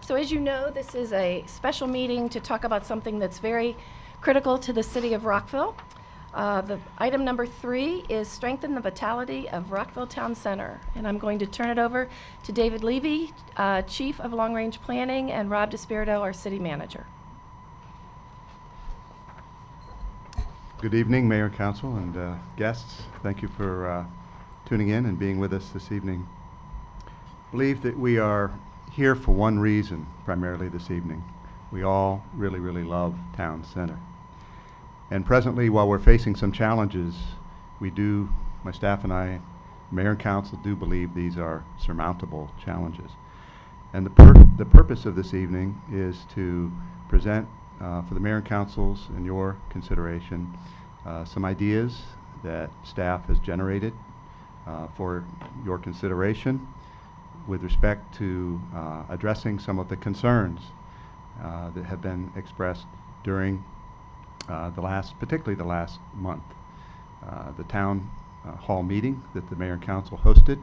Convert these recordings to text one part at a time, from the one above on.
So as you know, this is a special meeting to talk about something that's very critical to the city of Rockville. The item number 3 is strengthen the vitality of Rockville Town Center. And I'm going to turn it over to David Levy, Chief of Long Range Planning, and Rob DeSpirito, our City Manager. Good evening, Mayor and Council and guests. Thank you for tuning in and being with us this evening. I believe that we are here for one reason, primarily this evening. We all really, really love Town Center. And presently, while we're facing some challenges, my staff and I, Mayor and Council, do believe these are surmountable challenges. And the purpose of this evening is to present for the Mayor and Council's and your consideration some ideas that staff has generated for your consideration with respect to addressing some of the concerns that have been expressed during particularly the last month. The town hall meeting that the Mayor and Council hosted,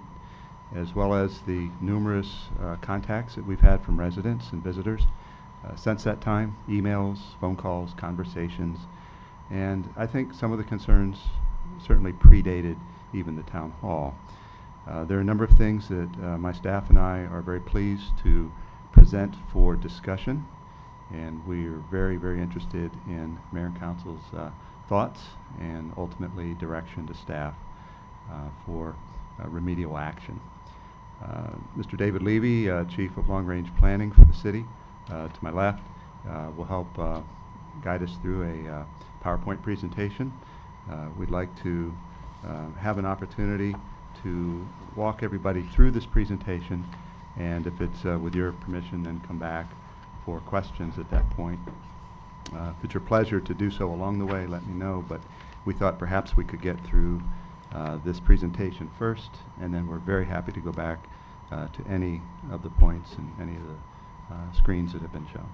as well as the numerous contacts that we've had from residents and visitors since that time, emails, phone calls, conversations, and I think some of the concerns certainly predated even the town hall. There are a number of things that my staff and I are very pleased to present for discussion, and we are very, very interested in Mayor and Council's thoughts and ultimately direction to staff for remedial action. Mr. David Levy, Chief of Long Range Planning for the city, to my left, will help guide us through a PowerPoint presentation. We'd like to have an opportunity to walk everybody through this presentation, and if it's with your permission, then come back for questions at that point. If it's your pleasure to do so along the way, let me know, but we thought perhaps we could get through this presentation first, and then we're very happy to go back to any of the points and any of the screens that have been shown.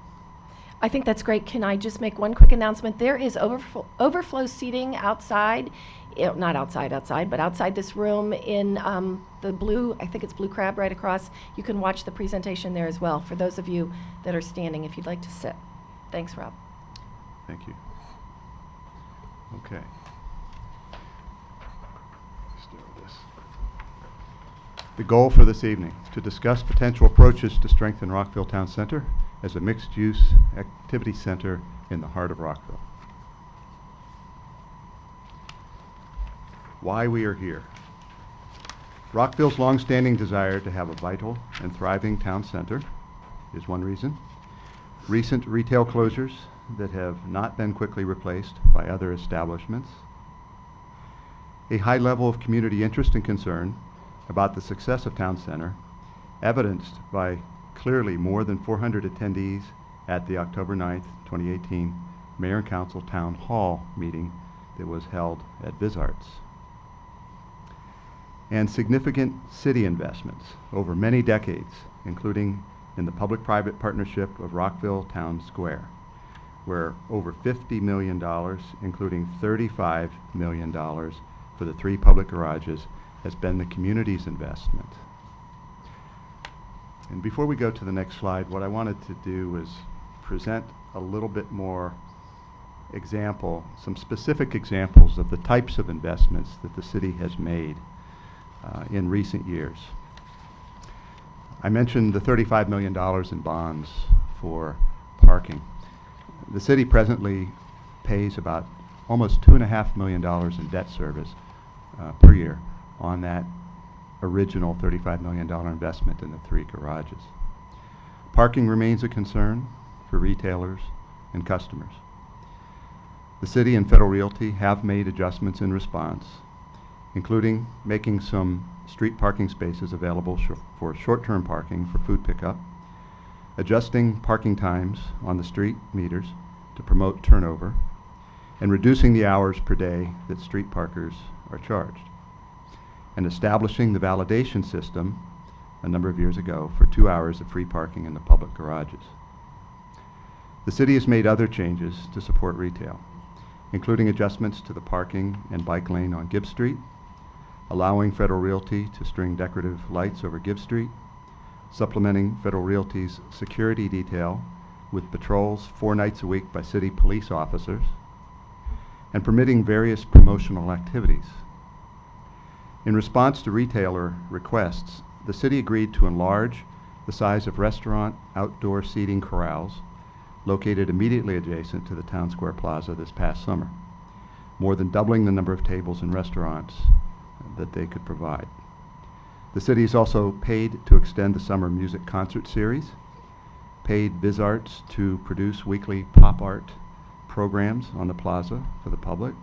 I think that's great. Can I just make one quick announcement? There is overflow seating outside, not outside, but outside this room in the blue, I think it's Blue Crab right across. You can watch the presentation there as well for those of you that are standing if you'd like to sit. Thanks, Rob. Thank you. Okay. Let's start with this. The goal for this evening, to discuss potential approaches to strengthen Rockville Town Center as a mixed-use activity center in the heart of Rockville. Why we are here. Rockville's long-standing desire to have a vital and thriving town center is one reason. Recent retail closures that have not been quickly replaced by other establishments. A high level of community interest and concern about the success of Town Center, evidenced by clearly more than 400 attendees at the October 9th, 2018 Mayor and Council Town Hall meeting that was held at VisArts. And significant city investments over many decades, including in the public-private partnership of Rockville Town Square, where over $50 million, including $35 million for the 3 public garages, has been the community's investment. And before we go to the next slide, what I wanted to do was present a little bit more some specific examples of the types of investments that the city has made in recent years. I mentioned the $35 million in bonds for parking. The city presently pays about almost $2.5 million in debt service per year on that original $35 million investment in the 3 garages. Parking remains a concern for retailers and customers. The city and Federal Realty have made adjustments in response, including making some street parking spaces available for short-term parking for food pickup, adjusting parking times on the street meters to promote turnover, and reducing the hours per day that street parkers are charged, and establishing the validation system a number of years ago for 2 hours of free parking in the public garages. The city has made other changes to support retail, including adjustments to the parking and bike lane on Gibbs Street, allowing Federal Realty to string decorative lights over Gibbs Street, supplementing Federal Realty's security detail with patrols 4 nights a week by city police officers, and permitting various promotional activities. In response to retailer requests, the city agreed to enlarge the size of restaurant outdoor seating corrals located immediately adjacent to the Town Square Plaza this past summer, more than doubling the number of tables and restaurants that they could provide. The city is also paid to extend the summer music concert series, paid VisArts to produce weekly pop art programs on the plaza for the public.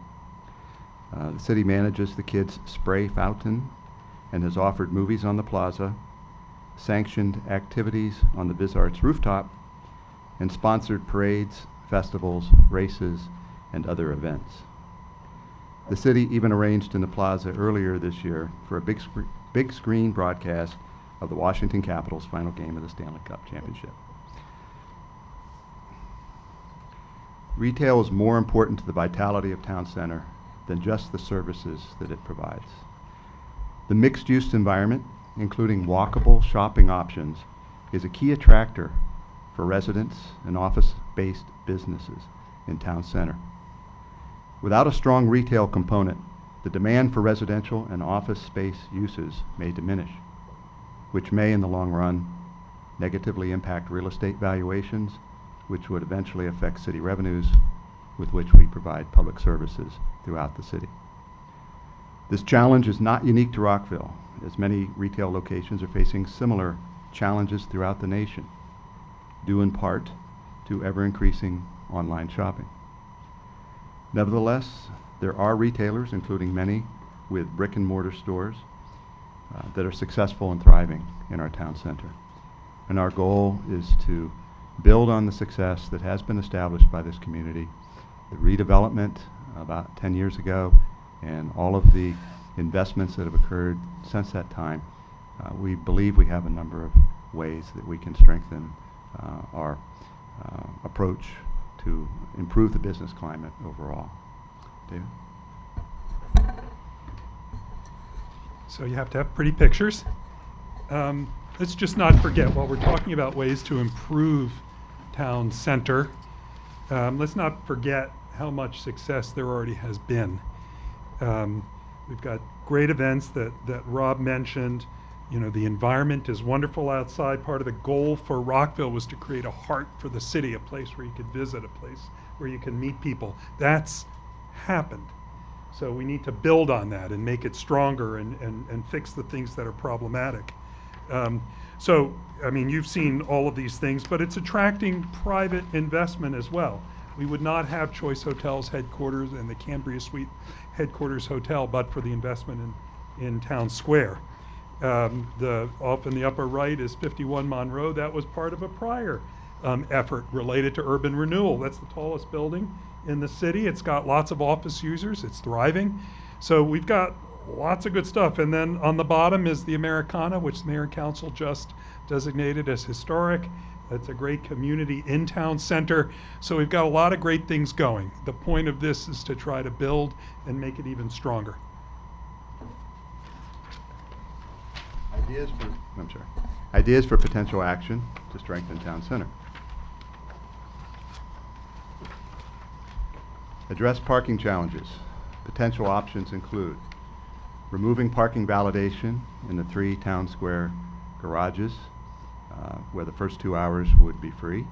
The city manages the kids' spray fountain and has offered movies on the plaza, sanctioned activities on the VisArts rooftop, and sponsored parades, festivals, races, and other events. The city even arranged in the plaza earlier this year for a big screen broadcast of the Washington Capitals' final game of the Stanley Cup Championship. Retail is more important to the vitality of Town Center than just the services that it provides. The mixed-use environment, including walkable shopping options, is a key attractor for residents and office-based businesses in Town Center. Without a strong retail component, the demand for residential and office space uses may diminish, which may, in the long run, negatively impact real estate valuations, which would eventually affect city revenues with which we provide public services throughout the city. This challenge is not unique to Rockville, as many retail locations are facing similar challenges throughout the nation, due in part to ever-increasing online shopping. Nevertheless, there are retailers, including many with brick-and-mortar stores, that are successful and thriving in our town center. And our goal is to build on the success that has been established by this community, the redevelopment about 10 years ago, and all of the investments that have occurred since that time. We believe we have a number of ways that we can strengthen our approach to improve the business climate overall. David? So you have to have pretty pictures. Let's just not forget, while we're talking about ways to improve town center, let's not forget how much success there already has been. We've got great events that Rob mentioned. You know, the environment is wonderful outside. Part of the goal for Rockville was to create a heart for the city, a place where you could visit, a place where you can meet people. That's happened. So we need to build on that and make it stronger and fix the things that are problematic. So, I mean, you've seen all of these things, but it's attracting private investment as well. We would not have Choice Hotels headquarters and the Cambria Suite headquarters hotel but for the investment in Town Square. Off in the upper right is 51 Monroe. That was part of a prior effort related to urban renewal. That's the tallest building in the city. It's got lots of office users. It's thriving. So we've got lots of good stuff. And then on the bottom is the Americana, which the Mayor and Council just designated as historic. It's a great community in town center. So we've got a lot of great things going. The point of this is to try to build and make it even stronger. Ideas for potential action to strengthen town center. Address parking challenges. Potential options include removing parking validation in the 3 town square garages, where the first 2 hours would be free.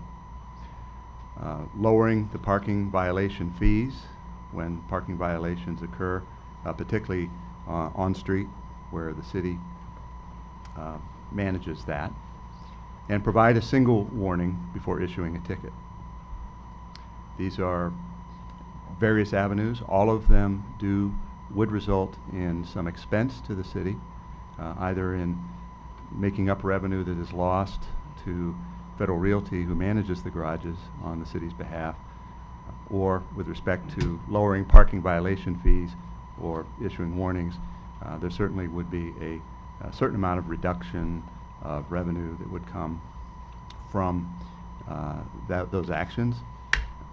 Lowering the parking violation fees when parking violations occur, particularly on street where the city manages that, and provide a single warning before issuing a ticket. These are various avenues. All of them would result in some expense to the city, either in making up revenue that is lost to Federal Realty, who manages the garages on the city's behalf, or with respect to lowering parking violation fees or issuing warnings. There certainly would be a certain amount of reduction of revenue that would come from those actions.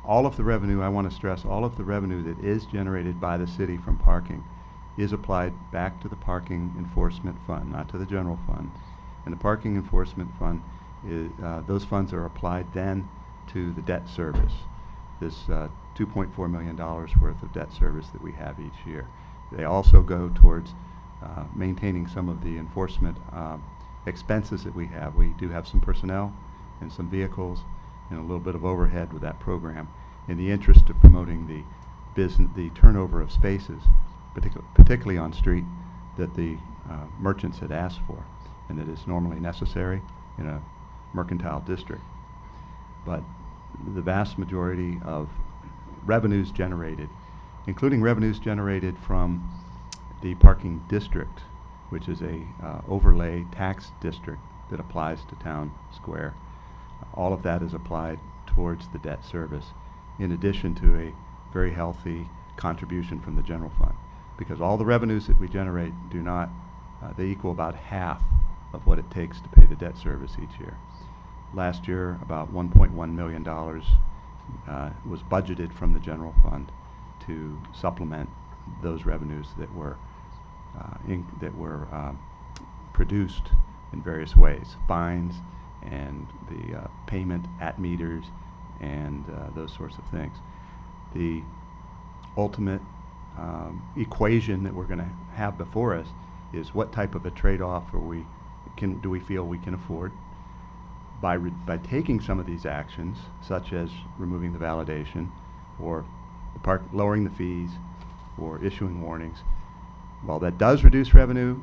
All of the revenue, I want to stress, all of the revenue that is generated by the city from parking is applied back to the parking enforcement fund, not to the general fund. And the parking enforcement fund is, those funds are applied then to the debt service. This $2.4 million worth of debt service that we have each year. They also go towards maintaining some of the enforcement expenses that we have. We do have some personnel and some vehicles and a little bit of overhead with that program in the interest of promoting the business, the turnover of spaces, particularly on street, that the merchants had asked for and that is normally necessary in a mercantile district. But the vast majority of revenues generated, including revenues generated from the parking district, which is a overlay tax district that applies to town square, all of that is applied towards the debt service, in addition to a very healthy contribution from the general fund. Because all the revenues that we generate do not, they equal about half of what it takes to pay the debt service each year. Last year, about $1.1 million was budgeted from the general fund to supplement those revenues that were produced in various ways, fines and the payment at meters and those sorts of things. The ultimate equation that we're going to have before us is what type of a trade-off do we feel we can afford by taking some of these actions, such as removing the validation or lowering the fees or issuing warnings. While that does reduce revenue,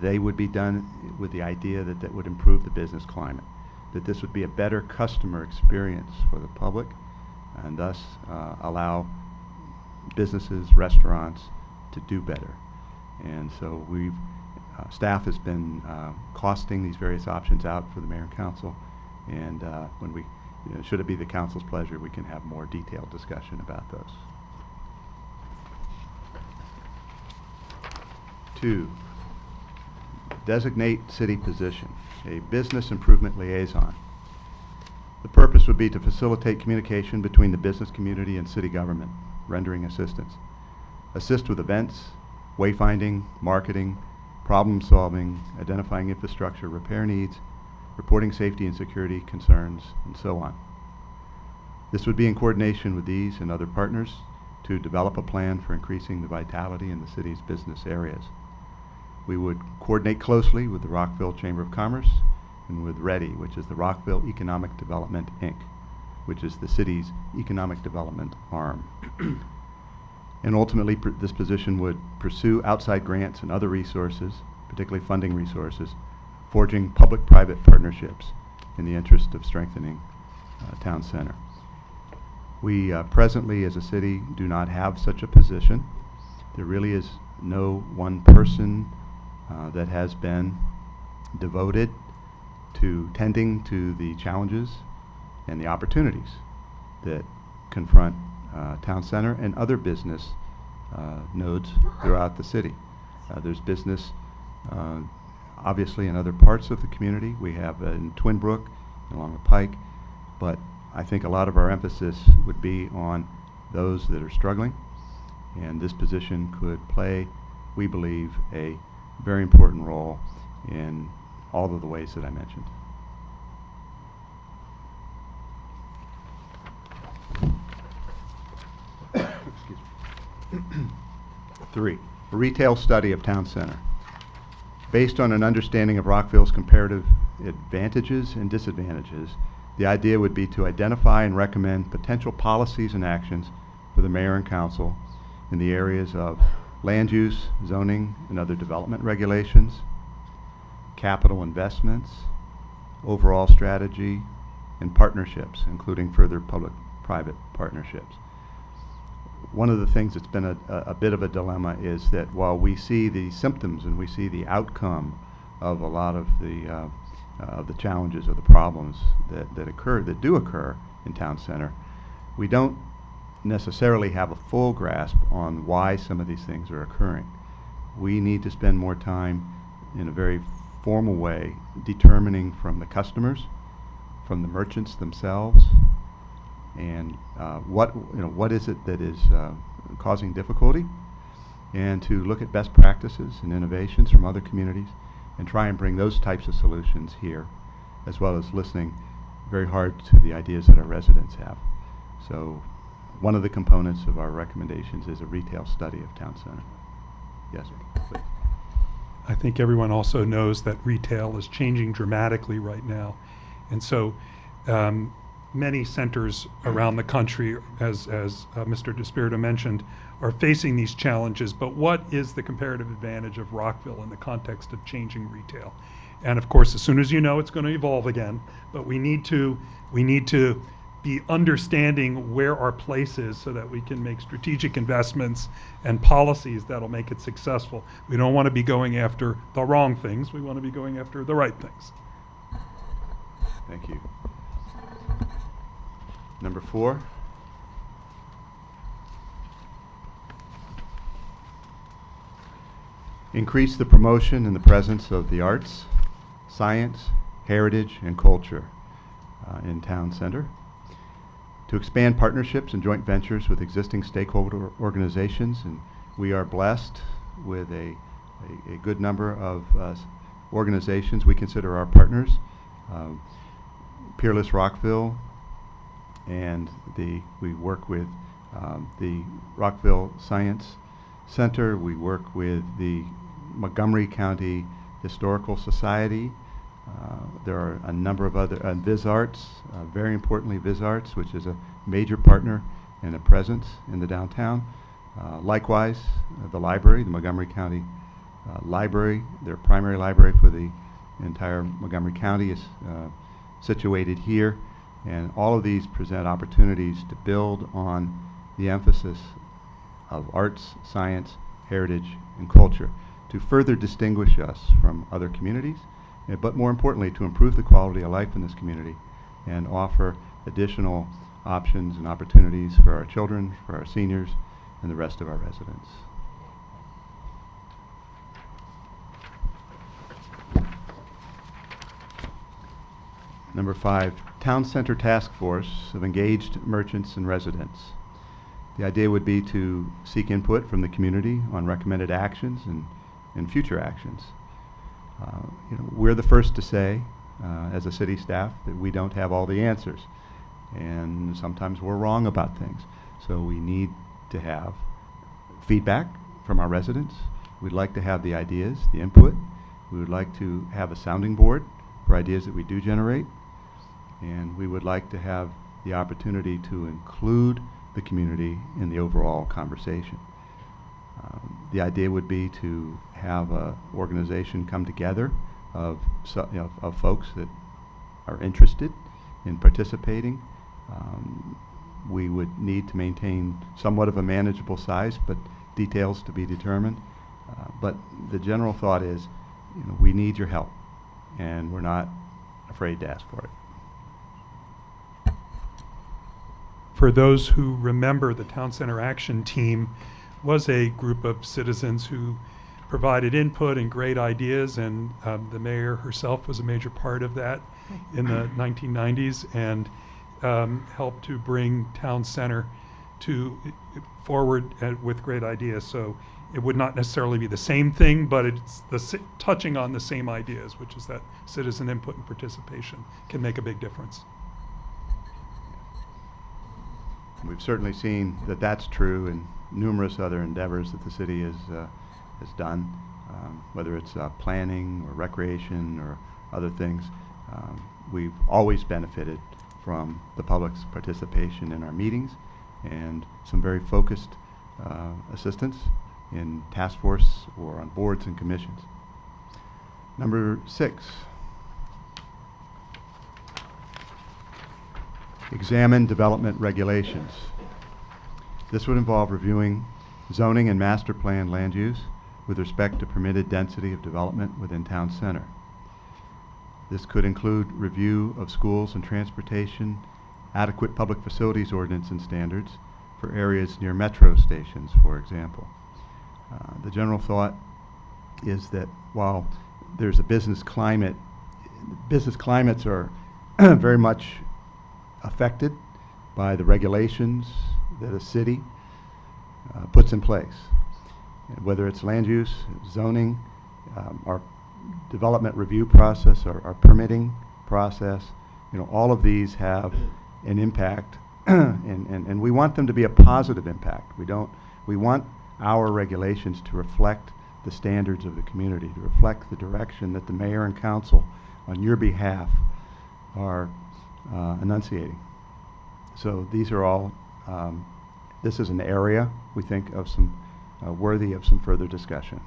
they would be done with the idea that that would improve the business climate, that this would be a better customer experience for the public, and thus allow businesses, restaurants to do better. And so staff has been costing these various options out for the mayor and council, and when should it be the council's pleasure, we can have more detailed discussion about those. 2, designate city position, a business improvement liaison. The purpose would be to facilitate communication between the business community and city government, rendering assistance. Assist with events, wayfinding, marketing, problem solving, identifying infrastructure repair needs, reporting safety and security concerns, and so on. This would be in coordination with these and other partners to develop a plan for increasing the vitality in the city's business areas. We would coordinate closely with the Rockville Chamber of Commerce and with READY, which is the Rockville Economic Development, Inc., which is the city's economic development arm. And ultimately, this position would pursue outside grants and other resources, particularly funding resources, forging public-private partnerships in the interest of strengthening town center. We presently, as a city, do not have such a position. There really is no one person that has been devoted to tending to the challenges and the opportunities that confront town center and other business nodes throughout the city. There's business obviously in other parts of the community. We have in Twin Brook, along the Pike, but I think a lot of our emphasis would be on those that are struggling, and this position could play, we believe, a very important role in all of the ways that I mentioned. Excuse me. 3, a retail study of town center. Based on an understanding of Rockville's comparative advantages and disadvantages, the idea would be to identify and recommend potential policies and actions for the mayor and council in the areas of land use, zoning, and other development regulations, capital investments, overall strategy, and partnerships, including further public-private partnerships. One of the things that's been a bit of a dilemma is that while we see the symptoms and we see the outcome of a lot of the challenges or the problems that do occur in town center, we don't necessarily have a full grasp on why some of these things are occurring. We need to spend more time in a very formal way determining from the customers, from the merchants themselves, and what is it that is causing difficulty, and to look at best practices and innovations from other communities and try and bring those types of solutions here, as well as listening very hard to the ideas that our residents have. So one of the components of our recommendations is a retail study of town center. Yes, please. I think everyone also knows that retail is changing dramatically right now. And so many centers around the country, as Mr. DeSpirito mentioned, are facing these challenges. But what is the comparative advantage of Rockville in the context of changing retail? And of course, as soon as you know, it's going to evolve again. But we need to be understanding where our place is so that we can make strategic investments and policies that'll make it successful. We don't want to be going after the wrong things. We want to be going after the right things. Thank you. Number 4. Increase the promotion and the presence of the arts, science, heritage, and culture in town center. To expand partnerships and joint ventures with existing stakeholder organizations, and we are blessed with a good number of organizations we consider our partners. Peerless Rockville, and we work with the Rockville Science Center. We work with the Montgomery County Historical Society. There are a number of other, VisArts, very importantly VisArts, which is a major partner and a presence in the downtown. Likewise, the library, the Montgomery County Library, their primary library for the entire Montgomery County is situated here. And all of these present opportunities to build on the emphasis of arts, science, heritage, and culture to further distinguish us from other communities, but more importantly, to improve the quality of life in this community and offer additional options and opportunities for our children, for our seniors, and the rest of our residents. Number 5, Town Center Task Force of engaged merchants and residents. The idea would be to seek input from the community on recommended actions and future actions. We're the first to say, as a city staff, that we don't have all the answers. And sometimes we're wrong about things. So we need to have feedback from our residents. We'd like to have the ideas, the input. We would like to have a sounding board for ideas that we do generate. And we would like to have the opportunity to include the community in the overall conversation. The idea would be to have an organization come together of folks that are interested in participating. We would need to maintain somewhat of a manageable size, but details to be determined. But the general thought is, we need your help, and we're not afraid to ask for it. For those who remember, the Town Center Action Team was a group of citizens who provided input and great ideas, and the mayor herself was a major part of that in the 1990s, and helped to bring Town Center forward with great ideas. So it would not necessarily be the same thing, but it's touching on the same ideas, which is that citizen input and participation can make a big difference. We've certainly seen that that's true in numerous other endeavors that the city has done, whether it's planning or recreation or other things. We've always benefited from the public's participation in our meetings and some very focused assistance in task force or on boards and commissions. Number 6. Examine development regulations. This would involve reviewing zoning and master plan land use with respect to permitted density of development within town center. This could include review of schools and transportation, adequate public facilities ordinance and standards for areas near metro stations, for example. The general thought is that while there's a business climate, business climates are very much affected by the regulations that a city puts in place. Whether it's land use, zoning, our development review process, our permitting process, all of these have an impact, and we want them to be a positive impact. We want our regulations to reflect the standards of the community, to reflect the direction that the mayor and council on your behalf are enunciating. So these are all, this is an area we think of some worthy of some further discussion.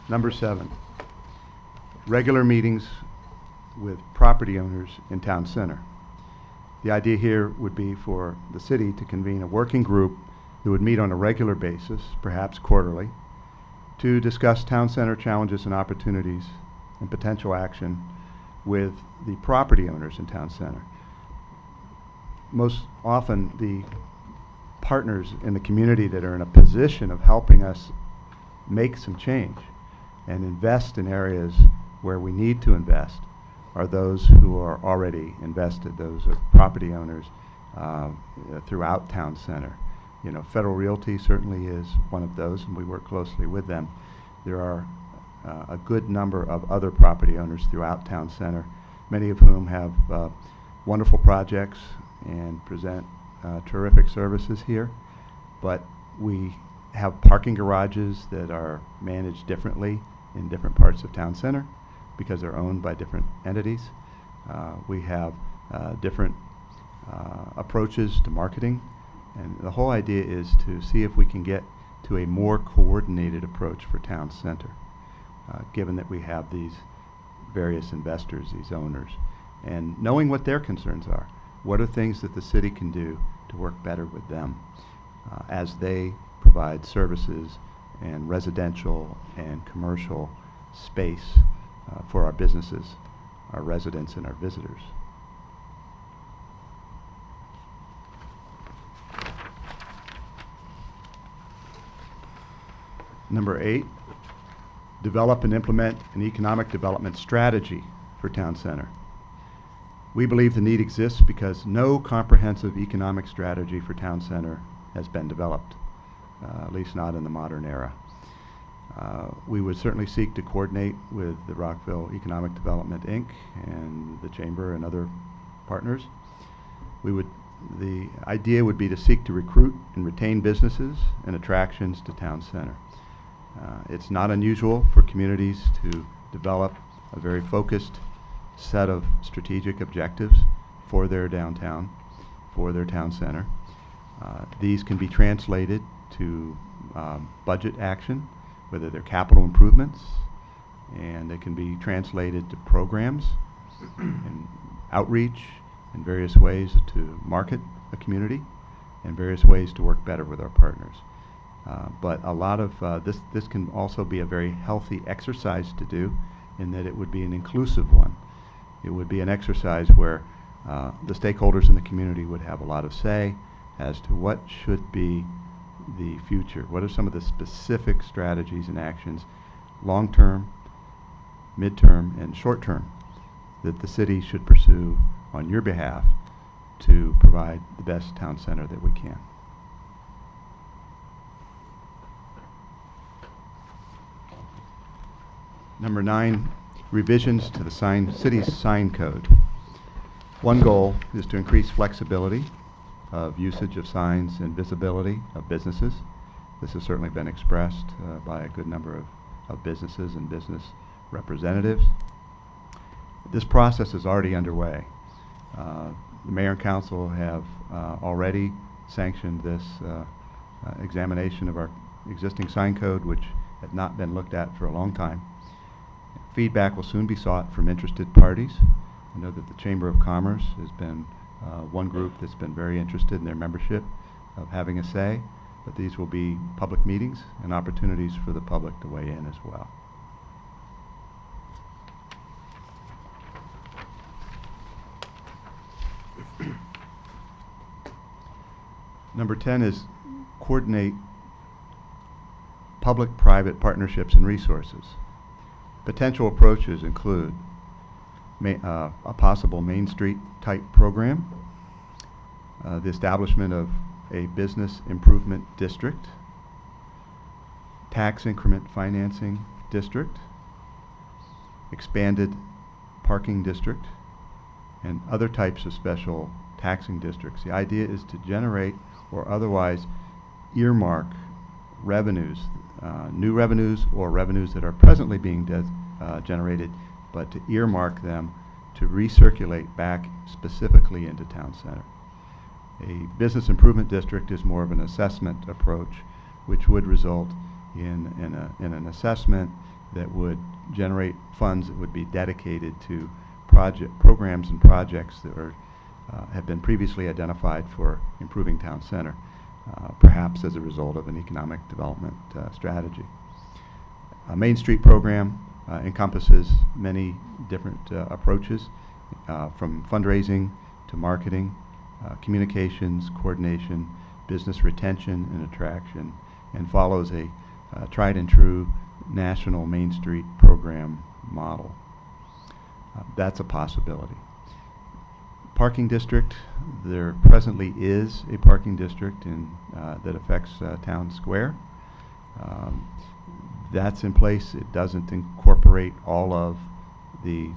Number 7, regular meetings with property owners in town center. The idea here would be for the city to convene a working group that would meet on a regular basis, perhaps quarterly, to discuss town center challenges and opportunities and potential action with the property owners in town center. Most often, the partners in the community that are in a position of helping us make some change and invest in areas where we need to invest are those who are already invested. Those are property owners throughout town center. Federal Realty certainly is one of those, and we work closely with them. There are a good number of other property owners throughout town center, many of whom have wonderful projects and present terrific services here. But we have parking garages that are managed differently in different parts of town center because they're owned by different entities. We have different approaches to marketing, and the whole idea is to see if we can get to a more coordinated approach for town center, given that we have these various investors, these owners, and knowing what their concerns are. What are things that the city can do to work better with them as they provide services and residential and commercial space for our businesses, our residents, and our visitors. Number 8, develop and implement an economic development strategy for town center. We believe the need exists because no comprehensive economic strategy for town center has been developed, at least not in the modern era. We would certainly seek to coordinate with the Rockville Economic Development, Inc. and the Chamber and other partners. The idea would be to seek to recruit and retain businesses and attractions to town center. It's not unusual for communities to develop a very focused set of strategic objectives for their downtown, for their town center. These can be translated to budget action, whether they're capital improvements, and they can be translated to programs and outreach and various ways to market a community and various ways to work better with our partners. But a lot of this can also be a very healthy exercise to do, in that it would be an inclusive one. It would be an exercise where the stakeholders in the community would have a lot of say as to what should be the future. What are some of the specific strategies and actions, long-term, mid-term, and short-term, that the city should pursue on your behalf to provide the best town center that we can. Number 9, revisions to the city's sign code. One goal is to increase flexibility of usage of signs and visibility of businesses. This has certainly been expressed by a good number of businesses and business representatives. This process is already underway. The mayor and council have already sanctioned this examination of our existing sign code, which had not been looked at for a long time. Feedback will soon be sought from interested parties. I know that the Chamber of Commerce has been one group that's been very interested in their membership of having a say, but these will be public meetings and opportunities for the public to weigh in as well. Number 10 is coordinate public-private partnerships and resources. Potential approaches include a possible Main Street type program, the establishment of a business improvement district, tax increment financing district, expanded parking district, and other types of special taxing districts. The idea is to generate or otherwise earmark revenues, new revenues or revenues that are presently being generated, but to earmark them to recirculate back specifically into town center. A business improvement district is more of an assessment approach, which would result in an assessment that would generate funds that would be dedicated to programs and projects that are, have been previously identified for improving town center, perhaps as a result of an economic development strategy. A Main Street program encompasses many different approaches, from fundraising to marketing, communications, coordination, business retention and attraction, and follows a tried and true national Main Street program model. That's a possibility. Parking district, there presently is a parking district that affects Town Square. That's in place. It doesn't incorporate all of the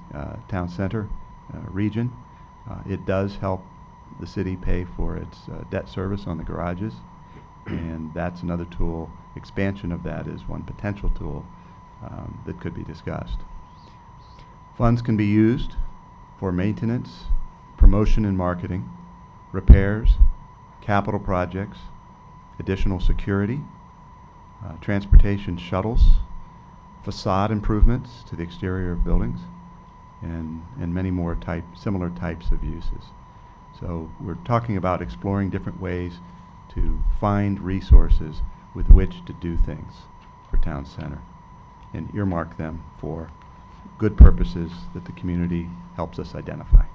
town center region. It does help the city pay for its debt service on the garages, and that's another tool. Expansion of that is one potential tool that could be discussed. Funds can be used for maintenance, promotion and marketing, repairs, capital projects, additional security, transportation shuttles, facade improvements to the exterior of buildings, and many more similar types of uses. So we're talking about exploring different ways to find resources with which to do things for town center and earmark them for good purposes that the community helps us identify.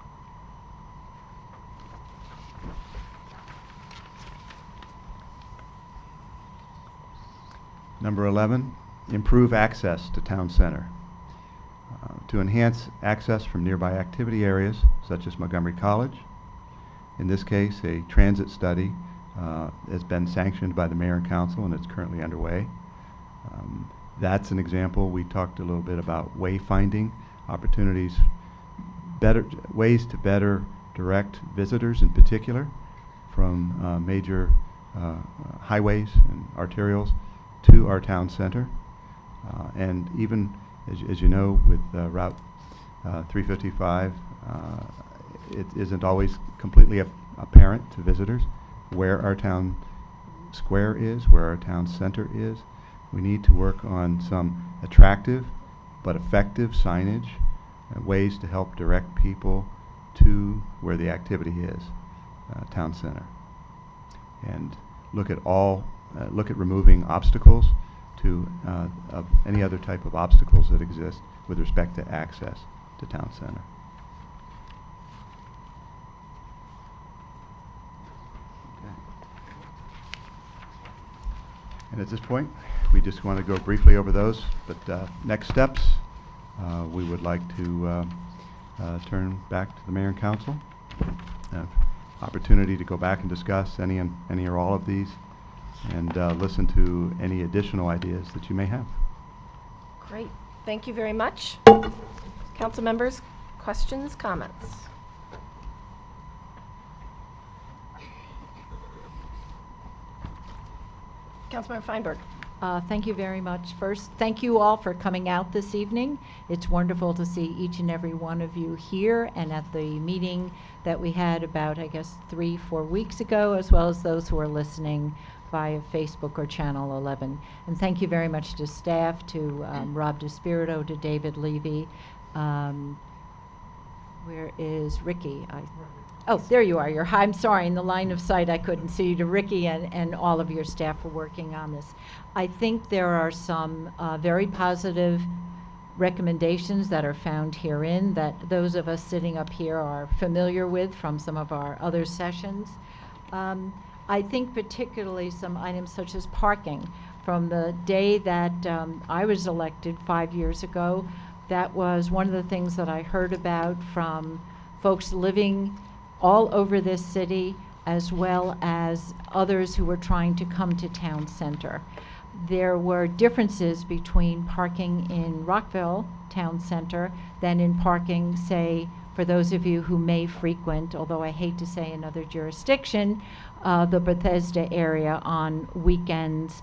Number 11, improve access to town center. To enhance access from nearby activity areas such as Montgomery College. In this case, a transit study has been sanctioned by the mayor and council, and it's currently underway. That's an example. We talked a little bit about wayfinding opportunities, ways to better direct visitors in particular from major highways and arterials to our town center. And even, as you know, with Route 355, it isn't always completely apparent to visitors where our town square is, where our town center is. We need to work on some attractive but effective signage and ways to help direct people to where the activity is, town center. And look at removing obstacles to of any other type of obstacles that exist with respect to access to town center. And at this point, we just want to go briefly over those, but next steps, we would like to turn back to the mayor and council. Opportunity to go back and discuss any or all of these, and listen to any additional ideas that you may have. Great. Thank you very much. Council members, questions, comments? Councilmember Feinberg. Thank you very much. First, thank you all for coming out this evening. It's wonderful to see each and every one of you here and at the meeting that we had about, I guess, 3-4 weeks ago, as well as those who are listening via Facebook or Channel 11. And thank you very much to staff, to Rob DeSpirito, to David Levy. Where is Ricky? Oh, there you are. I'm sorry, in the line of sight I couldn't see you. To Ricky and all of your staff for working on this. I think there are some very positive recommendations that are found herein that those of us sitting up here are familiar with from some of our other sessions. I think particularly some items such as parking. From the day that I was elected 5 years ago, that was one of the things that I heard about from folks living all over this city, as well as others who were trying to come to town center. There were differences between parking in Rockville Town Center than in parking, say, for those of you who may frequent, although I hate to say another jurisdiction, the Bethesda area on weekends.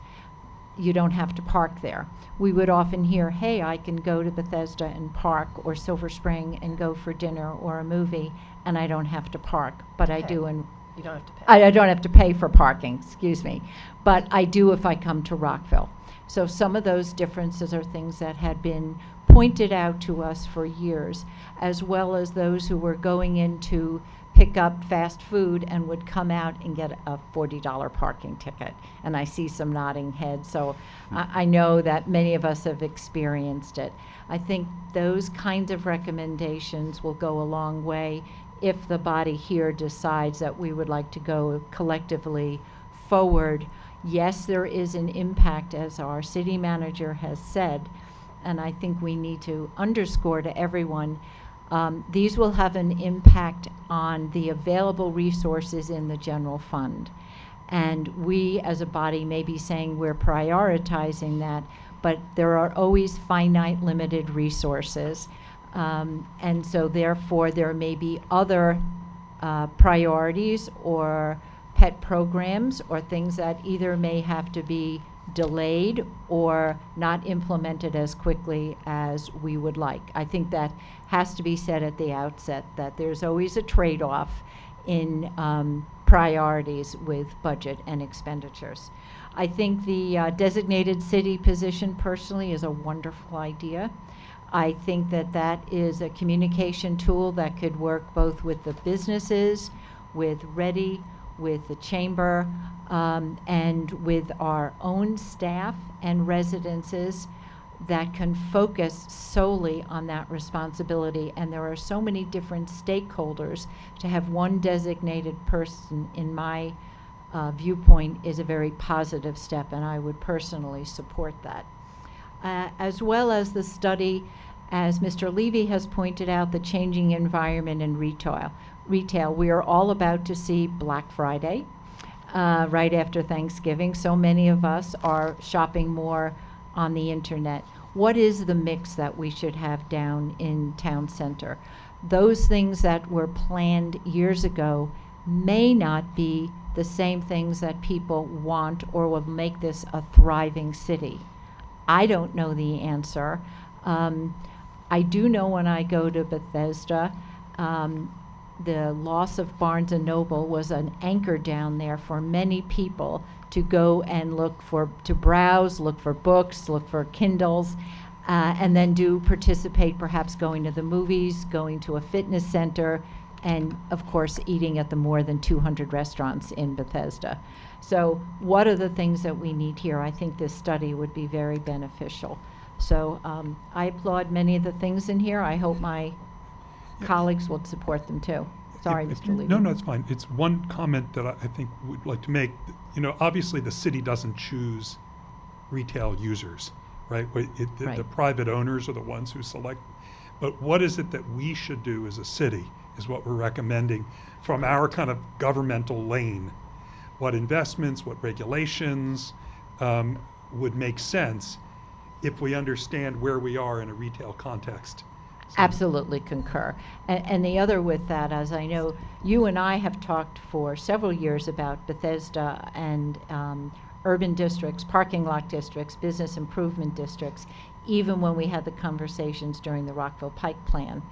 You don't have to park there. We would often hear, hey, I can go to Bethesda and park, or Silver Spring and go for dinner or a movie, and I don't have to park, but I Okay. do in You don't have to pay. I don't have to pay for parking, excuse me, but I do if I come to Rockville. So some of those differences are things that had been pointed out to us for years, as well as those who were going in to pick up fast food and would come out and get a $40 parking ticket. And I see some nodding heads, so I know that many of us have experienced it. I think those kinds of recommendations will go a long way if the body here decides that we would like to go collectively forward. Yes, there is an impact, as our city manager has said, and I think we need to underscore to everyone, these will have an impact on the available resources in the general fund. And we, as a body, may be saying we're prioritizing that, but there are always finite, limited resources. And so therefore, there may be other priorities or pet programs or things that either may have to be delayed or not implemented as quickly as we would like. I think that has to be said at the outset, that there's always a trade-off in priorities with budget and expenditures. I think the designated city position personally is a wonderful idea. I think that that is a communication tool that could work both with the businesses, with Ready, with the chamber, and with our own staff and residences that can focus solely on that responsibility. And there are so many different stakeholders. To have one designated person, in my viewpoint, is a very positive step, and I would personally support that. As well as the study, as Mr. Levy has pointed out, the changing environment in retail. We are all about to see Black Friday right after Thanksgiving. So many of us are shopping more on the internet. What is the mix that we should have down in town center? Those things that were planned years ago may not be the same things that people want or will make this a thriving city. I don't know the answer. I do know when I go to Bethesda, the loss of Barnes & Noble was an anchor down there for many people to go and to browse, look for books, look for Kindles, and then participate, perhaps going to the movies, going to a fitness center, and of course eating at the more than 200 restaurants in Bethesda. So what are the things that we need here? I think this study would be very beneficial. So I applaud many of the things in here. I hope my colleagues will support them too. Sorry, Mr. Levy. No, it's fine. It's one comment that I think we'd like to make. You know, obviously the city doesn't choose retail users, right? Right. The private owners are the ones who select. But what is it that we should do as a city is what we're recommending from our kind of governmental lane. What investments, what regulations would make sense if we understand where we are in a retail context. So Absolutely concur. And the other with that, as I know, you and I have talked for several years about Bethesda and urban districts, parking lot districts, business improvement districts, even when we had the conversations during the Rockville Pike Plan.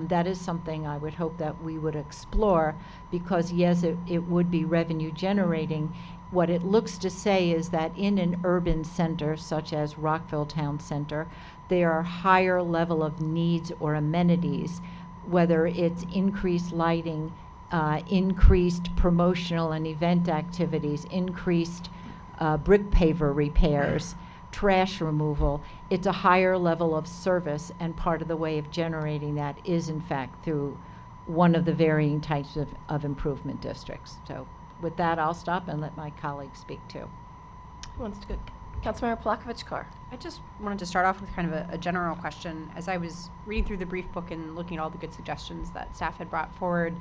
That is something I would hope that we would explore because, yes, it would be revenue generating. What it looks to say is that in an urban center, such as Rockville Town Center, there are higher level of needs or amenities, whether it's increased lighting, increased promotional and event activities, increased brick paver repairs, trash removal. It's a higher level of service, and part of the way of generating that is, in fact, through one of the varying types of improvement districts. So with that, I'll stop and let my colleagues speak too. Who wants to go? Councilmember Plakovich-Carr. I just wanted to start off with kind of a general question. As I was reading through the brief book and looking at all the good suggestions that staff had brought forward,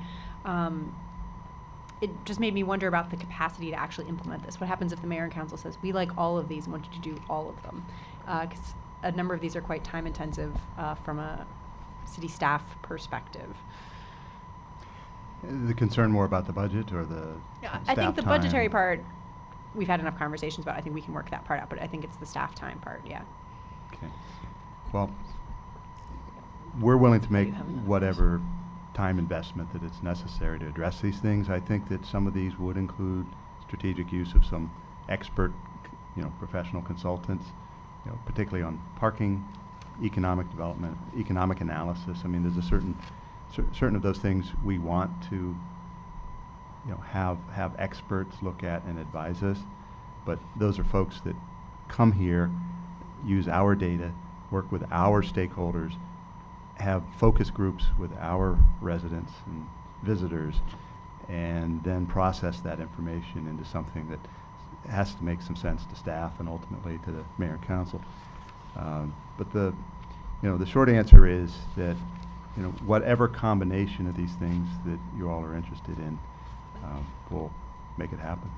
it just made me wonder about the capacity to actually implement this. What happens if the mayor and council says, we like all of these and want you to do all of them? Because a number of these are quite time intensive from a city staff perspective. The concern more about the budget or the I think staff the time? budgetary part, we've had enough conversations about. I think we can work that part out, but I think it's the staff time part, yeah. Okay. Well, we're willing to make you have another whatever time investment that it's necessary to address these things. I think that some of these would include strategic use of some expert, professional consultants, particularly on parking, economic development, economic analysis. I mean, there's a certain of those things we want to, have experts look at and advise us. But those are folks that come here, use our data, work with our stakeholders, have focus groups with our residents and visitors, and then process that information into something that has to make some sense to staff and ultimately to the mayor and council. But the short answer is that, whatever combination of these things that you all are interested in, we'll make it happen.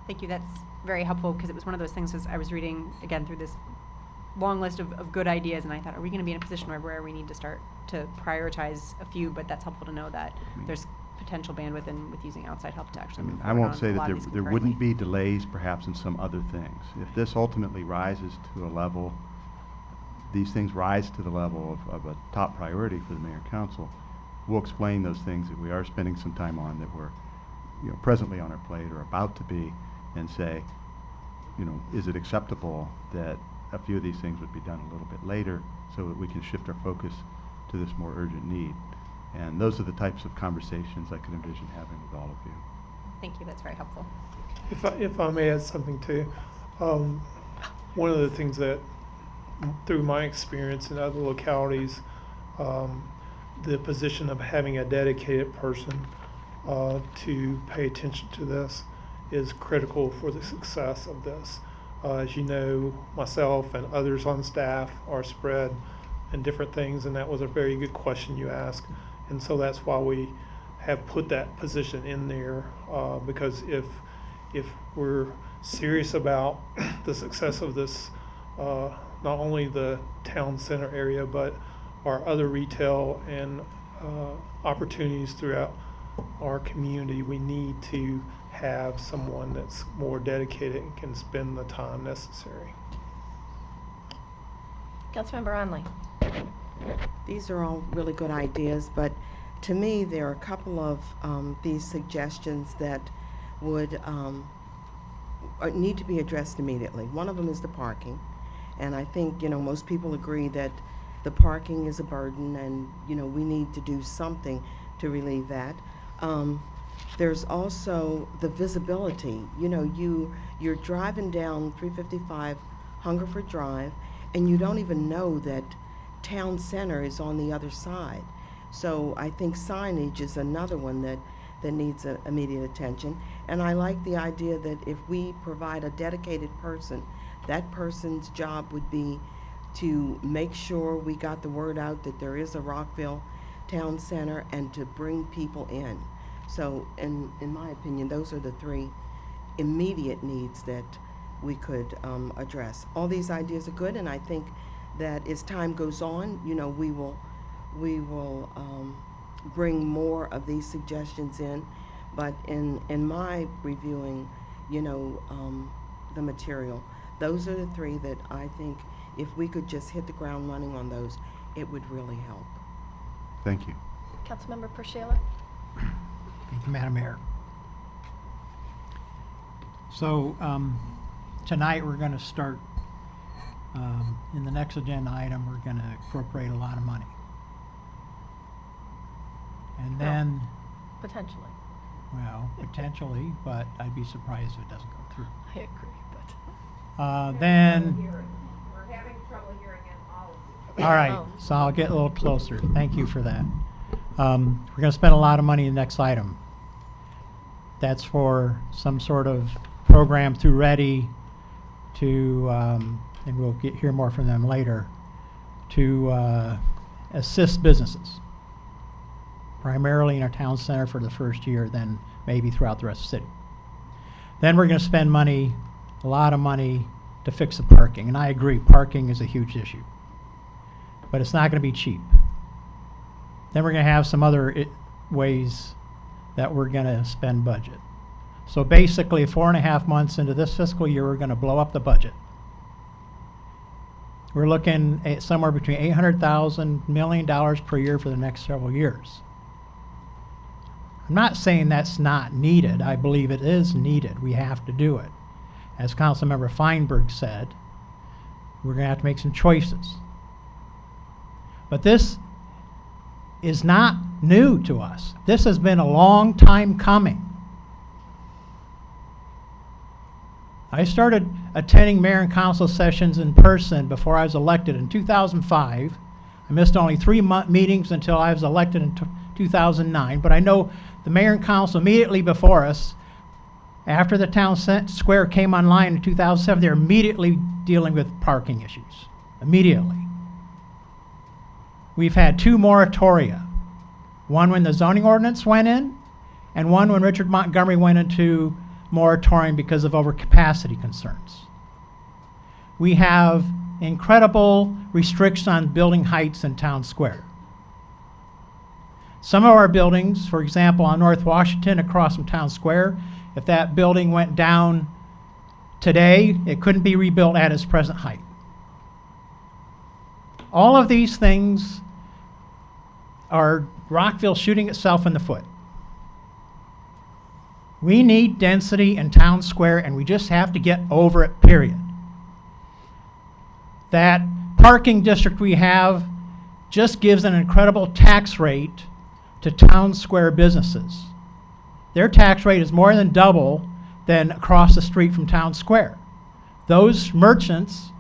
Thank you. That's very helpful because it was one of those things as I was reading again through this long list of good ideas, and I thought, are we going to be in a position where we need to start to prioritize a few? But that's helpful to know that there's potential bandwidth in with using outside help to actually move I forward won't on say a that lot of these there concurrently. wouldn't be delays perhaps in some other things. If this ultimately rises to a level, these things rise to the level of a top priority for the mayor and council, we'll explain those things that we are spending some time on that we're presently on our plate or about to be, and say, is it acceptable that a few of these things would be done a little bit later so that we can shift our focus to this more urgent need. And those are the types of conversations I could envision having with all of you. Thank you. That's very helpful. If I may add something too, one of the things that, through my experience in other localities, the position of having a dedicated person to pay attention to this is critical for the success of this. As you know, myself and others on staff are spread in different things, and that was a very good question you asked. And so that's why we have put that position in there, because if we're serious about the success of this, not only the town center area, but our other retail and opportunities throughout our community, we need to have someone that's more dedicated and can spend the time necessary. Councilmember Onley. These are all really good ideas, but to me, there are a couple of these suggestions that would need to be addressed immediately. One of them is the parking, and I think most people agree that the parking is a burden, and we need to do something to relieve that. There's also the visibility. You're driving down 355 Hungerford Drive, and you don't even know that town center is on the other side. So I think signage is another one that needs immediate attention. And I like the idea that if we provide a dedicated person, that person's job would be to make sure we got the word out that there is a Rockville Town Center and to bring people in. So in my opinion, those are the three immediate needs that we could address. All these ideas are good, and I think that as time goes on, we will bring more of these suggestions in. But in my reviewing, the material, those are the three that I think if we could just hit the ground running on those, it would really help. Thank you. Councilmember Pershela. Thank you, Madam Mayor. So tonight we're going to start, in the next agenda item, we're going to appropriate a lot of money. And then, Potentially. well, potentially, but I'd be surprised if it doesn't go through. I agree, but. Then, We're having trouble hearing all of you. all right, Oh. so I'll get a little closer. Thank you for that. We're going to spend a lot of money in the next item. That's for some sort of program through Ready to, and we'll hear more from them later, to assist businesses, primarily in our town center for the first year, then maybe throughout the rest of the city. Then we're going to spend money, a lot of money, to fix the parking. And I agree, parking is a huge issue. But it's not going to be cheap. Then we're going to have some other ways that we're going to spend budget. So basically, 4.5 months into this fiscal year, we're going to blow up the budget. We're looking at somewhere between $800,000 million per year for the next several years. I'm not saying that's not needed. I believe it is needed. We have to do it. As Councilmember Feinberg said, we're going to have to make some choices. But this is not new to us. This has been a long time coming. I started attending mayor and council sessions in person before I was elected in 2005. I missed only 3 meetings until I was elected in 2009, but I know the mayor and council immediately before us, after the town square came online in 2007, they're immediately dealing with parking issues. Immediately. We've had 2 moratoria. One when the zoning ordinance went in, and one when Richard Montgomery went into moratorium because of overcapacity concerns. We have incredible restrictions on building heights in town square. Some of our buildings, for example, on North Washington across from town square, if that building went down today, it couldn't be rebuilt at its present height. All of these things are Rockville shooting itself in the foot. We need density in town square, and we just have to get over it, period. That parking district we have just gives an incredible tax rate to town square businesses. Their tax rate is more than double than across the street from town square. Those merchants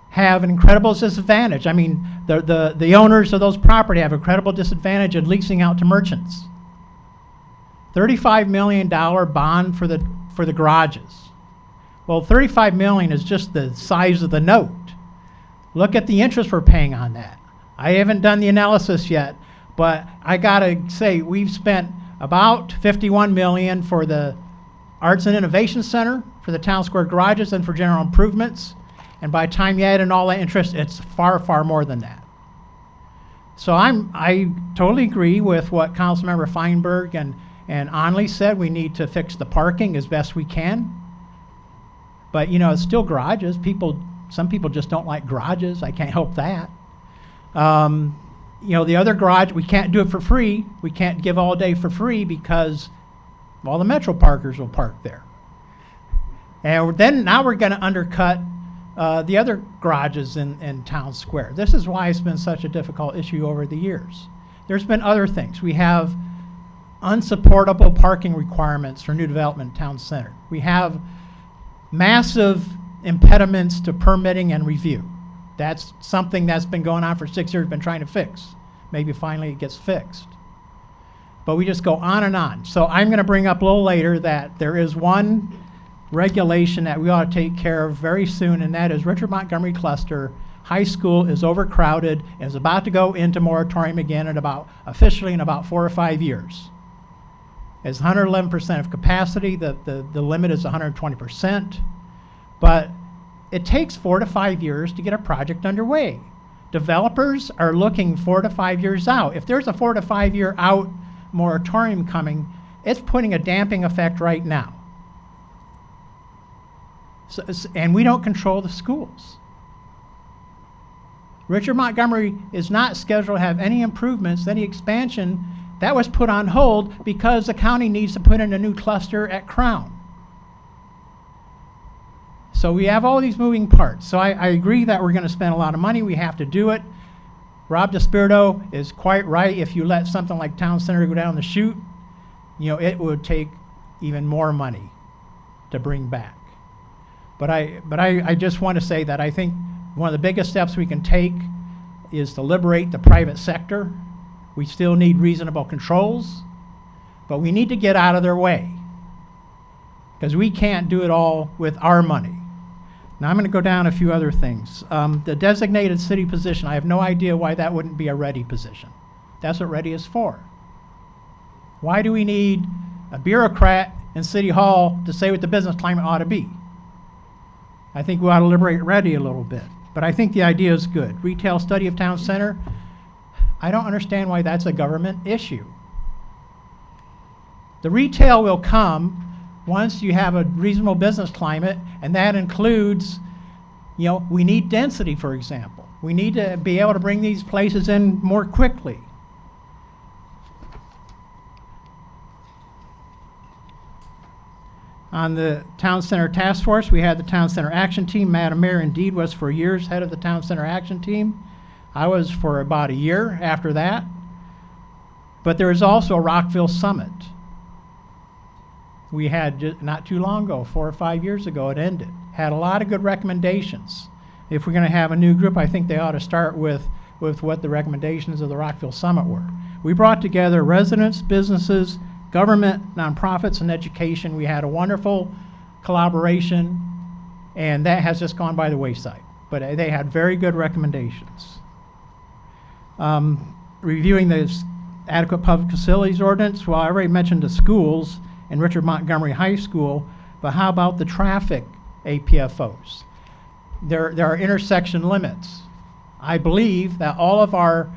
have an incredible disadvantage. I mean, the owners of those property have an incredible disadvantage in leasing out to merchants. $35 million bond for the garages. Well, $35 million is just the size of the note. Look at the interest we're paying on that. I haven't done the analysis yet, but I gotta say we've spent about $51 million for the Arts and Innovation Center, for the town square garages, and for general improvements. And by the time you add in all that interest, it's far, far more than that. So I totally agree with what Councilmember Feinberg and Onley said. We need to fix the parking as best we can. But you know, it's still garages. Some people just don't like garages. I can't help that. You know, the other garage, we can't do it for free. We can't give all day for free because all the Metro Parkers will park there. And then now we're going to undercut the other garages in town square. This is why it's been such a difficult issue over the years. There's been other things. We have unsupportable parking requirements for new development in town center. We have massive impediments to permitting and review. That's something that's been going on for 6 years, been trying to fix. Maybe finally it gets fixed. But we just go on and on. So I'm going to bring up a little later that there is one regulation that we ought to take care of very soon, and that is Richard Montgomery Cluster High School is overcrowded and is about to go into moratorium again officially in about 4 or 5 years. It's 111% of capacity. The limit is 120%. But it takes 4 to 5 years to get a project underway. Developers are looking 4 to 5 years out. If there's a 4 to 5 year out moratorium coming, it's putting a damping effect right now. So, and we don't control the schools. Richard Montgomery is not scheduled to have any improvements, any expansion. That was put on hold because the county needs to put in a new cluster at Crown. So we have all these moving parts. So I agree that we're going to spend a lot of money. We have to do it. Rob DeSpirito is quite right. If you let something like Town Center go down the chute, you know, it would take even more money to bring back. But I just want to say that I think one of the biggest steps we can take is to liberate the private sector. We still need reasonable controls, but we need to get out of their way because we can't do it all with our money. Now I'm going to go down a few other things. The designated city position, I have no idea why that wouldn't be a READY position. That's what READY is for. Why do we need a bureaucrat in City Hall to say what the business climate ought to be. I think we ought to liberate Ready a little bit. But I think the idea is good. Retail study of town center, I don't understand why that's a government issue. The retail will come once you have a reasonable business climate, and that includes, you know, we need density, for example. We need to be able to bring these places in more quickly. On the Town Center Task Force, we had the Town Center Action Team. Madam Mayor indeed was for years head of the Town Center Action Team. I was for about a year after that. But there was also a Rockville Summit. We had not too long ago, 4 or 5 years ago, it ended. Had a lot of good recommendations. If we're going to have a new group, I think they ought to start with what the recommendations of the Rockville Summit were. We brought together residents, businesses, government, nonprofits, and education. We had a wonderful collaboration, and that has just gone by the wayside. But they had very good recommendations. Reviewing the adequate public facilities ordinance, well, I already mentioned the schools in Richard Montgomery High School, but how about the traffic APFOs? There are intersection limits. I believe that all of our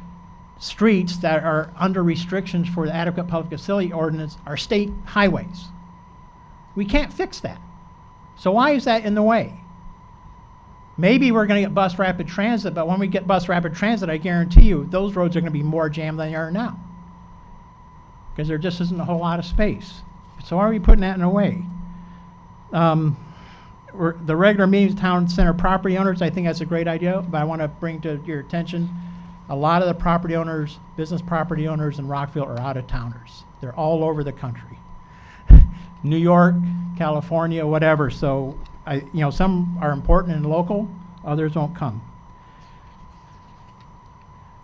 streets that are under restrictions for the adequate public facility ordinance are state highways. We can't fix that. So why is that in the way? Maybe we're going to get bus rapid transit, but when we get bus rapid transit, I guarantee you those roads are going to be more jammed than they are now, because there just isn't a whole lot of space. So why are we putting that in a way? The regular meetings of town center property owners, I think that's a great idea, but I want to bring to your attention, a lot of the property owners, business property owners in Rockville are out-of-towners. They're all over the country. New York, California, whatever. So, some are important and local, others won't come.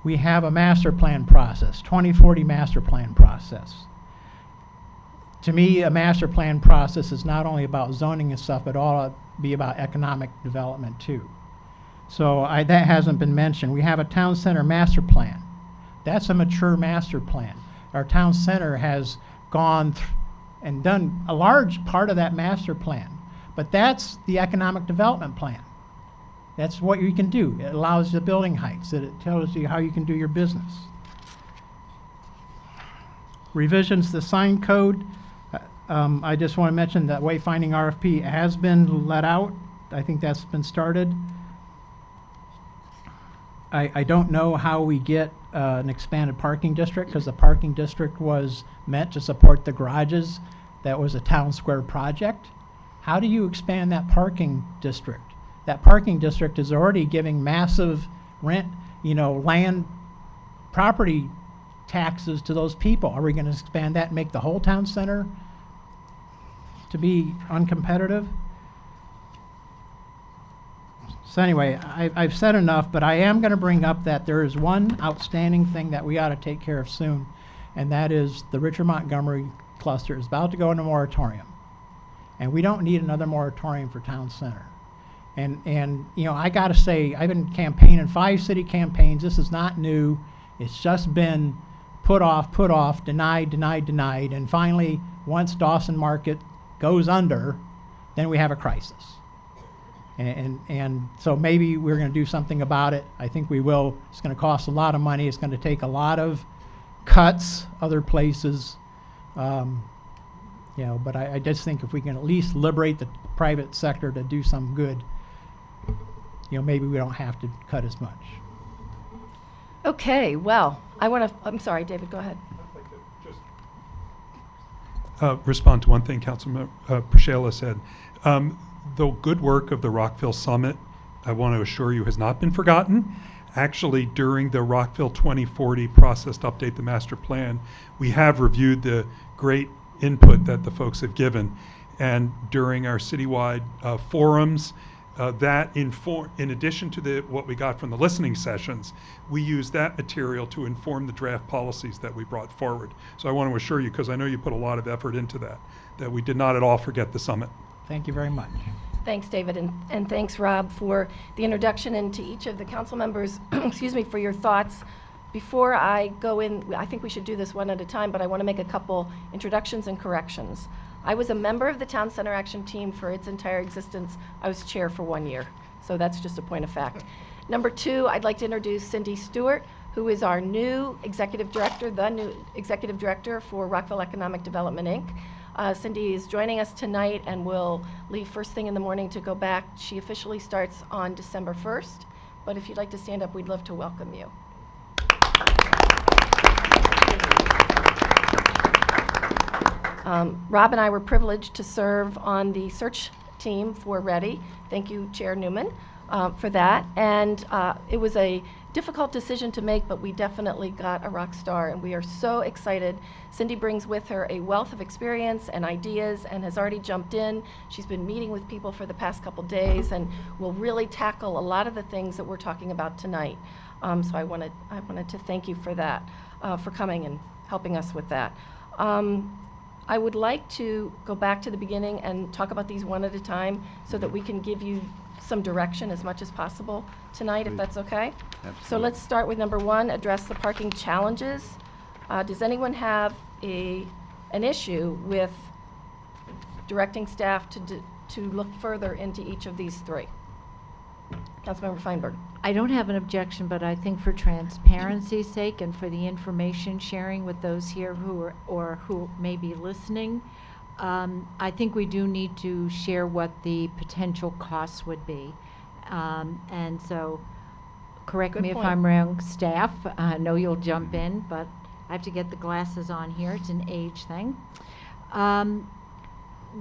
We have a master plan process, 2040 master plan process. To me, a master plan process is not only about zoning and stuff, but it ought to be about economic development too. So that hasn't been mentioned. We have a town center master plan. That's a mature master plan. Our town center has gone and done a large part of that master plan. But that's the economic development plan. That's what you can do. It allows the building heights. It tells you how you can do your business. Revisions to the sign code. I just want to mention that wayfinding RFP has been let out. I think that's been started. I don't know how we get an expanded parking district, because the parking district was meant to support the garages. That was a town square project. How do you expand that parking district? That parking district is already giving massive rent, land property taxes to those people. Are we going to expand that and make the whole town center to be uncompetitive? So anyway, I've said enough, but I am going to bring up that there is one outstanding thing that we ought to take care of soon, and that is the Richard Montgomery cluster is about to go into moratorium. And we don't need another moratorium for town center. And I got to say, I've been campaigning 5 city campaigns. This is not new. It's just been put off, denied, and finally, once Dawson Market goes under, then we have a crisis. And so maybe we're going to do something about it. I think we will. It's going to cost a lot of money. It's going to take a lot of cuts other places. But I just think if we can at least liberate the private sector to do some good, maybe we don't have to cut as much. Okay, well, I'm sorry, David, go ahead. I'd like to just respond to one thing Councilman Priscilla said. The good work of the Rockville Summit, I want to assure you, has not been forgotten. Actually, during the Rockville 2040 process to update the master plan, we have reviewed the great input that the folks have given. And during our citywide forums, in addition to what we got from the listening sessions, we used that material to inform the draft policies that we brought forward. So I want to assure you, because I know you put a lot of effort into that we did not at all forget the summit. Thank you very much. Thanks, David, and thanks, Rob, for the introduction, and to each of the council members, excuse me, for your thoughts Before I go in, I think we should do this one at a time, but I want to make a couple introductions and corrections. I was a member of the Town Center Action Team for its entire existence. I was chair for 1 year, so that's just a point of fact. Number 2, I'd like to introduce Cindy Stewart, who is our new executive director, the new executive director for Rockville Economic Development, Inc. Cindy is joining us tonight and will leave first thing in the morning to go back. She officially starts on December 1st, but if you'd like to stand up, we'd love to welcome you. Rob and I were privileged to serve on the search team for READY. Thank you, Chair Newman, for that. And it was a difficult decision to make, but we definitely got a rock star, and we are so excited. Cindy brings with her a wealth of experience and ideas and has already jumped in. She's been meeting with people for the past couple days and will really tackle a lot of the things that we're talking about tonight. So I wanted to thank you for that, for coming and helping us with that. I would like to go back to the beginning and talk about these one at a time so that we can give you some direction as much as possible tonight, if that's okay. Absolutely. So let's start with number 1, address the parking challenges. Does anyone have an issue with directing staff to look further into each of these 3? Councilmember Feinberg. I don't have an objection, but I think for transparency's sake and for the information sharing with those here who may be listening, I think we do need to share what the potential costs would be. And so, correct Good me if point. I'm wrong, staff. I know you'll jump in, but I have to get the glasses on here. It's an age thing.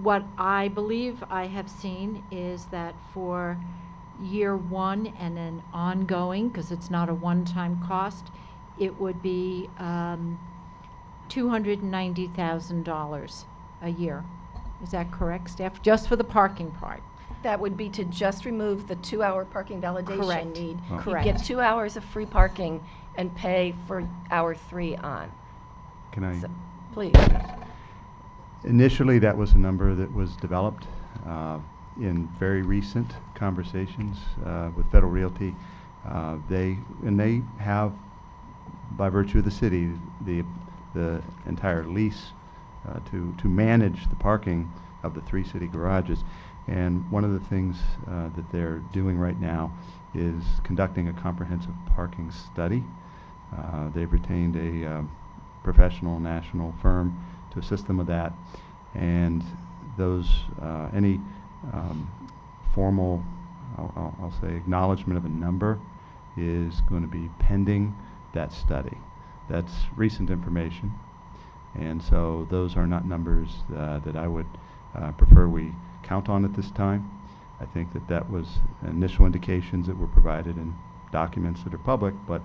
What I believe I have seen is that for year 1 and then ongoing, because it's not a one-time cost, it would be $290,000 a year. Is that correct, staff? Just for the parking part? That would be to just remove the 2-hour parking validation Correct. need. Oh. You Correct. get 2 hours of free parking and pay for hour 3 on. Can I? So, please. Initially, that was a number that was developed in very recent conversations with Federal Realty. They have, by virtue of the city, the entire lease to manage the parking of the 3 city garages. And one of the things that they're doing right now is conducting a comprehensive parking study. They've retained a professional national firm to assist them with that. And those, any formal, I'll say, acknowledgement of a number is going to be pending that study. That's recent information. And so those are not numbers that I would prefer we count on at this time. I think that was initial indications that were provided in documents that are public, but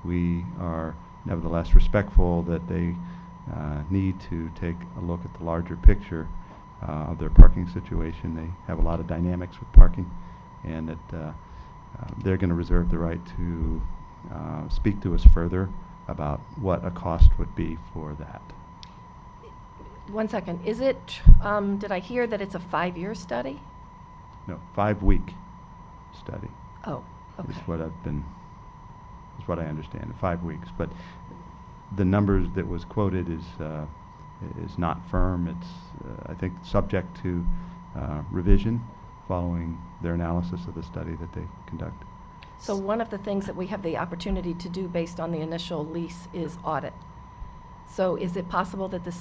we are nevertheless respectful that they need to take a look at the larger picture of their parking situation. They have a lot of dynamics with parking, and that they're going to reserve the right to speak to us further about what a cost would be for that. 1 second. Is it, did I hear that it's a 5-year study? No, 5-week study Oh, okay. is what I understand, 5 weeks. But the numbers that was quoted is not firm. It's, I think, subject to revision following their analysis of the study that they conduct. So one of the things that we have the opportunity to do based on the initial lease is audit. So is it possible that the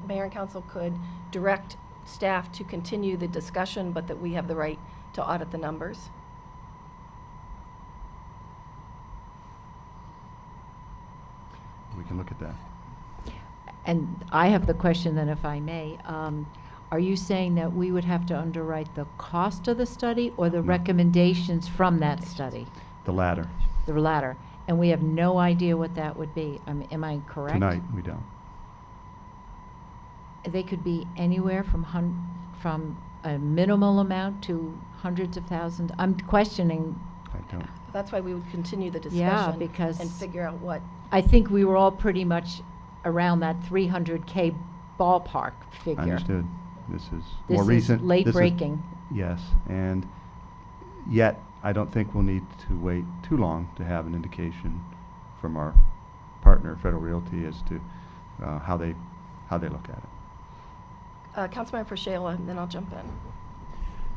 mayor and council could direct staff to continue the discussion, but that we have the right to audit the numbers? We can look at that. And I have the question then, if I may. Are you saying that we would have to underwrite the cost of the study or the No. recommendations from that study? The latter. The latter. And we have no idea what that would be. Am I correct? Tonight, we don't. They could be anywhere from a minimal amount to hundreds of thousands. I'm questioning. I don't. That's why we would continue the Yeah, discussion because and figure out what. I think we were all pretty much around that 300K ballpark figure. Understood. This is This more is recent. late This is- breaking. Yes, and yet I don't think we'll need to wait too long to have an indication from our partner, Federal Realty, as to how they look at it. Councilmember Prashela, and then I'll jump in.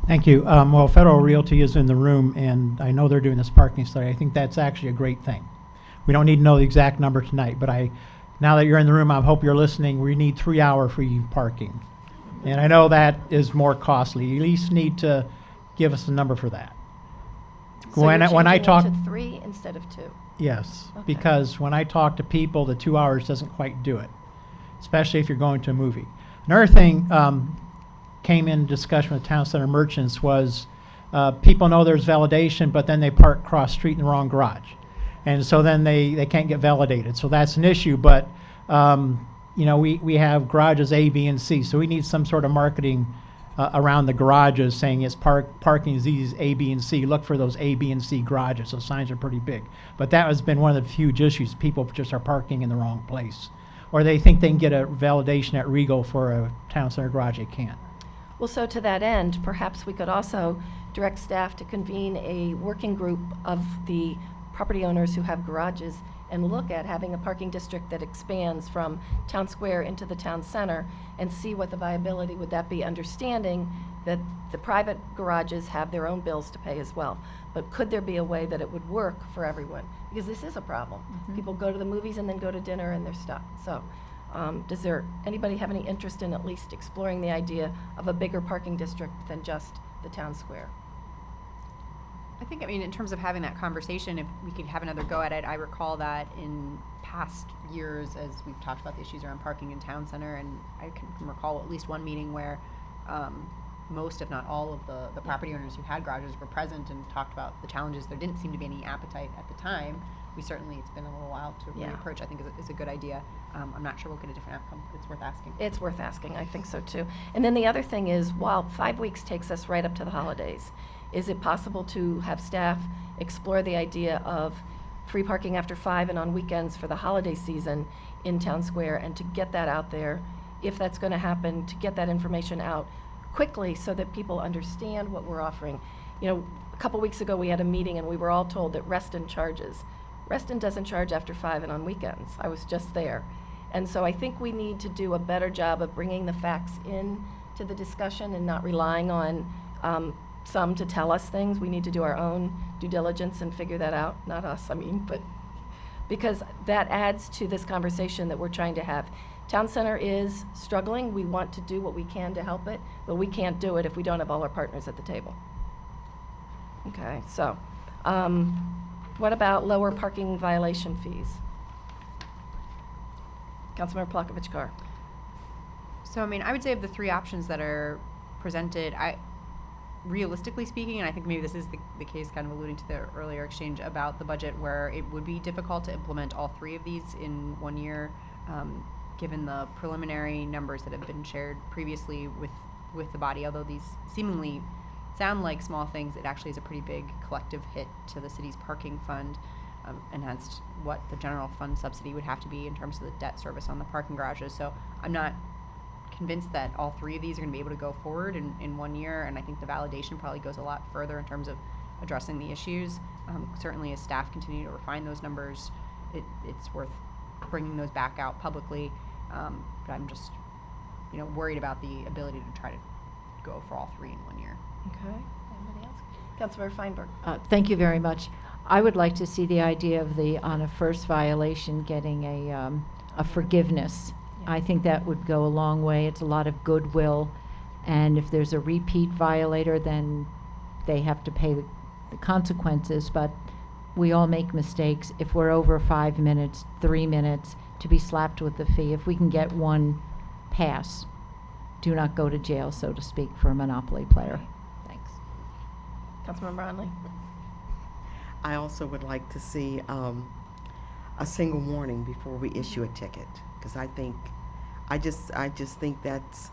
Thank you. Well, Federal Realty is in the room, and I know they're doing this parking study. I think that's actually a great thing. We don't need to know the exact number tonight, but now that you're in the room, I hope you're listening. We need 3-hour free parking. And I know that is more costly. You at least need to give us a number for that. So When you're I changing talk, it to 3 instead of 2. yes, Okay. because when I talk to people, the 2 hours doesn't quite do it, especially if you're going to a movie. Another thing came in discussion with town center merchants was people know there's validation, but then they park cross street in the wrong garage. And so then they can't get validated. So that's an issue, but you know, we have garages A, B, and C, so we need some sort of marketing around the garages saying it's parking is these A, B, and C. Look for those A, B, and C garages. Those signs are pretty big. But that has been one of the huge issues. People just are parking in the wrong place. Or they think they can get a validation at Regal for a town center garage. They can't. Well, so to that end, perhaps we could also direct staff to convene a working group of the property owners who have garages and look at having a parking district that expands from town square into the town center and see what the viability would that be, understanding that the private garages have their own bills to pay as well. But could there be a way that it would work for everyone? Because this is a problem. People go to the movies and then go to dinner and they're stuck. So does anybody have any interest in at least exploring the idea of a bigger parking district than just the town square? I think, I mean, in terms of having that conversation, if we could have another go at it, I recall that in past years, as we've talked about the issues around parking in town center, and I can recall at least one meeting where most, if not all, of the property owners who had garages were present and talked about the challenges. There didn't seem to be any appetite at the time. It's been a little while to Yeah. reapproach, I think is a good idea. I'm not sure we'll get a different outcome, but it's worth asking. It's worth asking, I think so too. And then the other thing is, while 5 weeks takes us right up to the holidays, is it possible to have staff explore the idea of free parking after 5 and on weekends for the holiday season in Town Square, and to get that out there, if that's going to happen, to get that information out quickly so that people understand what we're offering. You know, a couple weeks ago we had a meeting and we were all told that Reston charges. Reston doesn't charge after 5 and on weekends. I was just there. And so I think we need to do a better job of bringing the facts in to the discussion and not relying on some to tell us things. We need to do our own due diligence and figure that out. Not us, I mean, but because that adds to this conversation that we're trying to have. Town Center is struggling. We want to do what we can to help it, but we can't do it if we don't have all our partners at the table. Okay, so what about lower parking violation fees? Councilmember Plakovich-Carr. So, I mean, I would say of the 3 options that are presented, realistically speaking, and I think maybe this is the case, kind of alluding to the earlier exchange about the budget, where it would be difficult to implement all 3 of these in 1 year, given the preliminary numbers that have been shared previously with the body. Although these seemingly sound like small things, it actually is a pretty big collective hit to the city's parking fund, enhanced what the general fund subsidy would have to be in terms of the debt service on the parking garages. So I'm not convinced that all 3 of these are going to be able to go forward in 1 year, and I think the validation probably goes a lot further in terms of addressing the issues. Certainly as staff continue to refine those numbers, it's worth bringing those back out publicly, but I'm just worried about the ability to try to go for all 3 in 1 year. Okay, anybody else? Councilmember Feinberg. Thank you very much. I would like to see the idea of on a first violation getting a forgiveness. I think that would go a long way. It's a lot of goodwill, and if there's a repeat violator, then they have to pay the consequences, but we all make mistakes. If we're over 5 minutes, 3 minutes, to be slapped with the fee. If we can get 1 pass, do not go to jail, so to speak, for a Monopoly player. Thanks. Councilmember Ronley. I also would like to see a single warning before we issue a ticket, because I just think that's,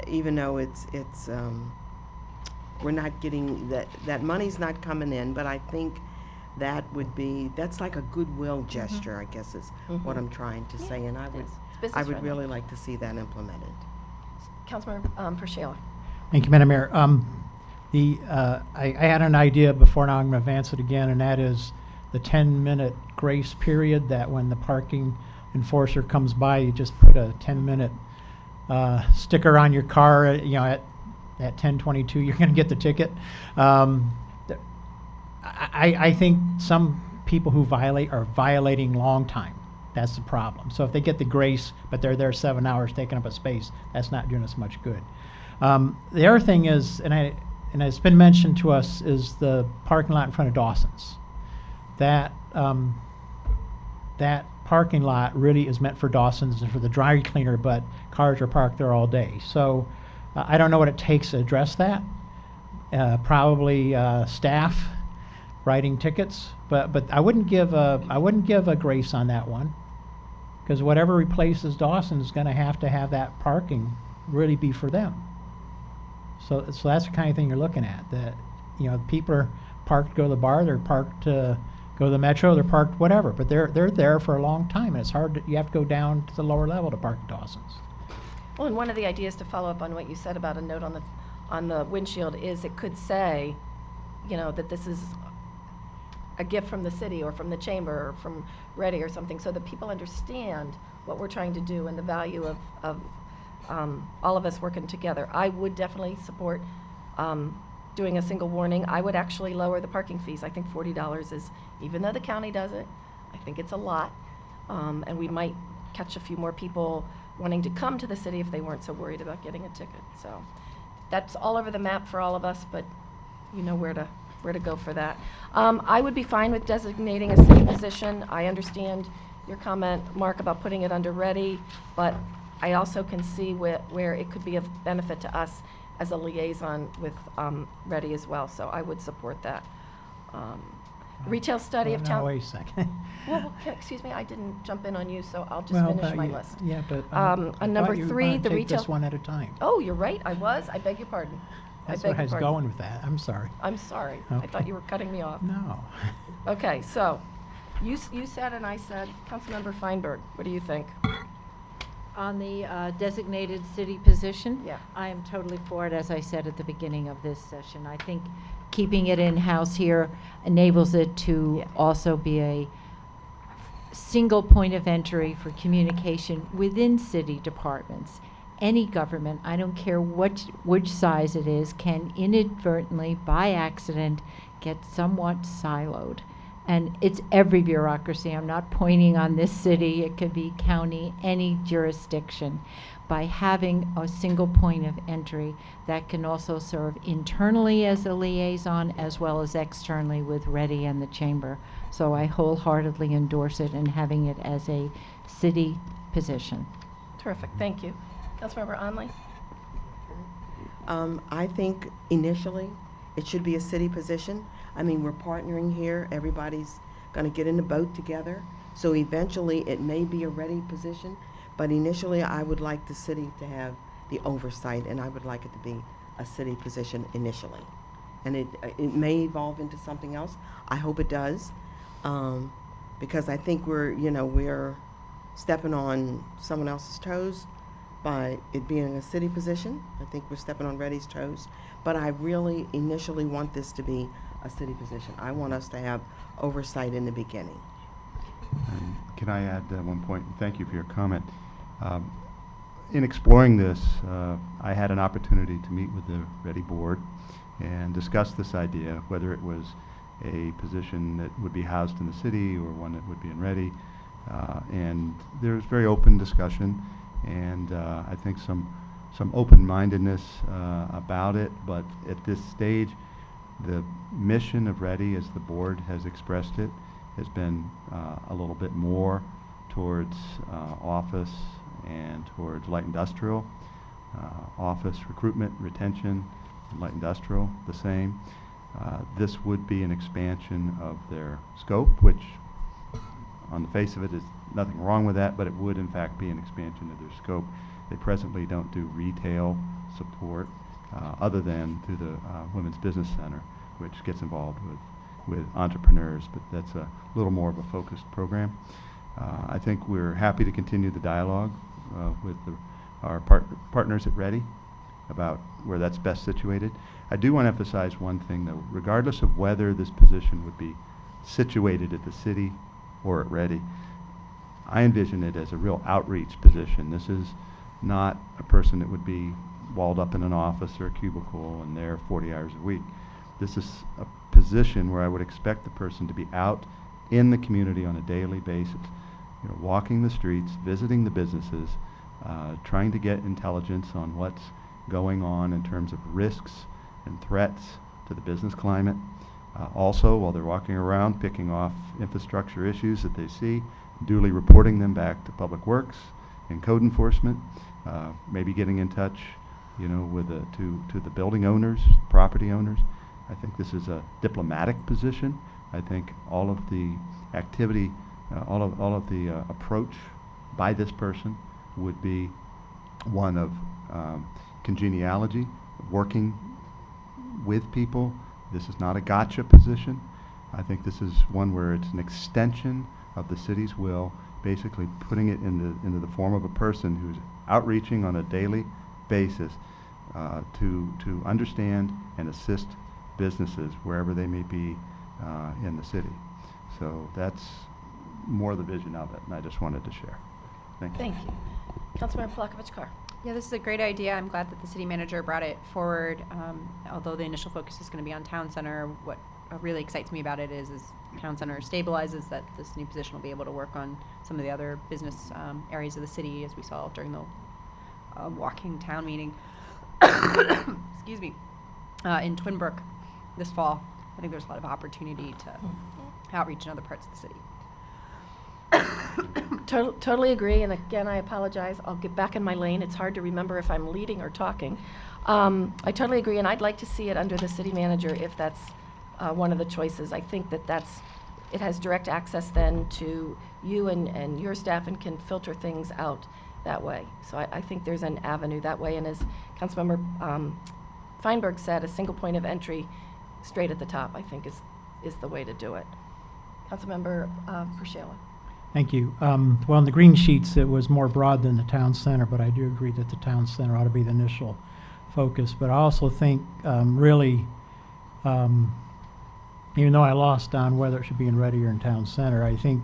even though it's we're not getting that money's not coming in, but I think that's like a goodwill gesture, I guess is what I'm trying to say, and I would really like to see that implemented. Councilmember Prashela. Thank you, Madam Mayor. I had an idea before, now I'm going to advance it again, and that is the 10-minute grace period that when the parking enforcer comes by, you just put a 10-minute sticker on your car, at 10:22, you're going to get the ticket. I think some people who violate are violating long time. That's the problem. So if they get the grace, but they're there 7 hours taking up a space, that's not doing us much good. The other thing is, and it's been mentioned to us, is the parking lot in front of Dawson's. That parking lot really is meant for Dawson's and for the dry cleaner, but cars are parked there all day. So I don't know what it takes to address that. Probably staff writing tickets, but I wouldn't give a grace on that one, because whatever replaces Dawson is going to have that parking really be for them. So that's the kind of thing you're looking at. That people are parked to go to the bar, they're parked to go to the metro, they're parked whatever, but they're there for a long time, and it's hard. You have to go down to the lower level to park at Dawson's. Well, and one of the ideas to follow up on what you said about a note on the windshield is it could say, that this is a gift from the city or from the chamber or from Ready or something, so that people understand what we're trying to do and the value of all of us working together. I would definitely support doing a single warning. I would actually lower the parking fees. I think $40 is, even though the county does it, I think it's a lot. And we might catch a few more people wanting to come to the city if they weren't so worried about getting a ticket. So that's all over the map for all of us, but you know where to go for that. I would be fine with designating a city position. I understand your comment, Mark, about putting it under Ready, but I also can see where it could be of benefit to us as a liaison with Ready as well, so I would support that. Retail study of town. No, wait a second. Well, excuse me, I didn't jump in on you, so I'll just finish but my you- list. Yeah, but On number 3, the take retail. this one at a time. Oh, you're right, I beg your pardon. That's I where beg I your was pardon. going with that. I'm sorry. I'm sorry, I Okay. thought you were cutting me off. No. Okay, so, you said and I said, Councilmember Feinberg, what do you think? On the designated city position? Yeah. I am totally for it, as I said at the beginning of this session. I think keeping it in-house here enables it to Yeah. also be a single point of entry for communication within city departments. Any government, I don't care which size it is, can inadvertently, by accident, get somewhat siloed. And it's every bureaucracy. I'm not pointing on this city. It could be county, any jurisdiction. By having a single point of entry that can also serve internally as a liaison as well as externally with Ready and the Chamber. So I wholeheartedly endorse it and having it as a city position. Terrific, thank you. Councilmember Onley? I think initially it should be a city position. I mean, we're partnering here. Everybody's going to get in the boat together. So eventually it may be a Ready position, but initially I would like the city to have the oversight, and I would like it to be a city position initially. And it may evolve into something else. I hope it does, because I think we're stepping on someone else's toes by it being a city position. I think we're stepping on Ready's toes, but I really initially want this to be a city position. I want us to have oversight in the beginning. Can I add one point? Thank you for your comment. In exploring this, I had an opportunity to meet with the Ready Board and discuss this idea, whether it was a position that would be housed in the city or one that would be in Ready. And there was very open discussion, and I think some open-mindedness about it. But at this stage, the mission of Ready, as the board has expressed it, has been a little bit more towards office and towards light industrial. Office recruitment, retention, and light industrial, the same. This would be an expansion of their scope, which on the face of it is nothing wrong with that, but it would in fact be an expansion of their scope. They presently don't do retail support other than through the Women's Business Center, which gets involved with entrepreneurs, but that's a little more of a focused program. I think we're happy to continue the dialogue with our partners at Ready about where that's best situated. I do want to emphasize one thing, though. Regardless of whether this position would be situated at the city or at Ready. I envision it as a real outreach position. This is not a person that would be walled up in an office or a cubicle and there 40 hours a week. This is a position where I would expect the person to be out in the community on a daily basis, you know, walking the streets, visiting the businesses, trying to get intelligence on what's going on in terms of risks and threats to the business climate. Also, while they're walking around, picking off infrastructure issues that they see, duly reporting them back to Public Works and code enforcement, maybe getting in touch, you know, with to the building owners, property owners. I think this is a diplomatic position. I think all of the activity, all of the approach by this person would be one of congeniality, working with people. This is not a gotcha position. I think this is one where it's an extension of the city's will, basically putting it into the form of a person who's outreaching on a daily basis to understand and assist businesses wherever they may be in the city. So that's more the vision of it, and I just wanted to share. Thank you. Thank you. Councilmember Plakovich-Carr. Yeah, this is a great idea. I'm glad that the city manager brought it forward. Although the initial focus is going to be on town center, what really excites me about it is town center stabilizes, that this new position will be able to work on some of the other business areas of the city, as we saw during the walking town meeting. Excuse me, in Twin Brook this fall. I think there's a lot of opportunity to outreach in other parts of the city. Totally agree, and again, I apologize. I'll get back in my lane. It's hard to remember if I'm leading or talking. I totally agree, and I'd like to see it under the city manager if that's one of the choices. I think it has direct access then to you and your staff and can filter things out that way. So I think there's an avenue that way, and as Councilmember Feinberg said, a single point of entry straight at the top, I think is the way to do it. Councilmember Pershela. Thank you. Well, in the green sheets, it was more broad than the town center, but I do agree that the town center ought to be the initial focus. But I also think really, even though I lost on whether it should be in Ready or in town center, I think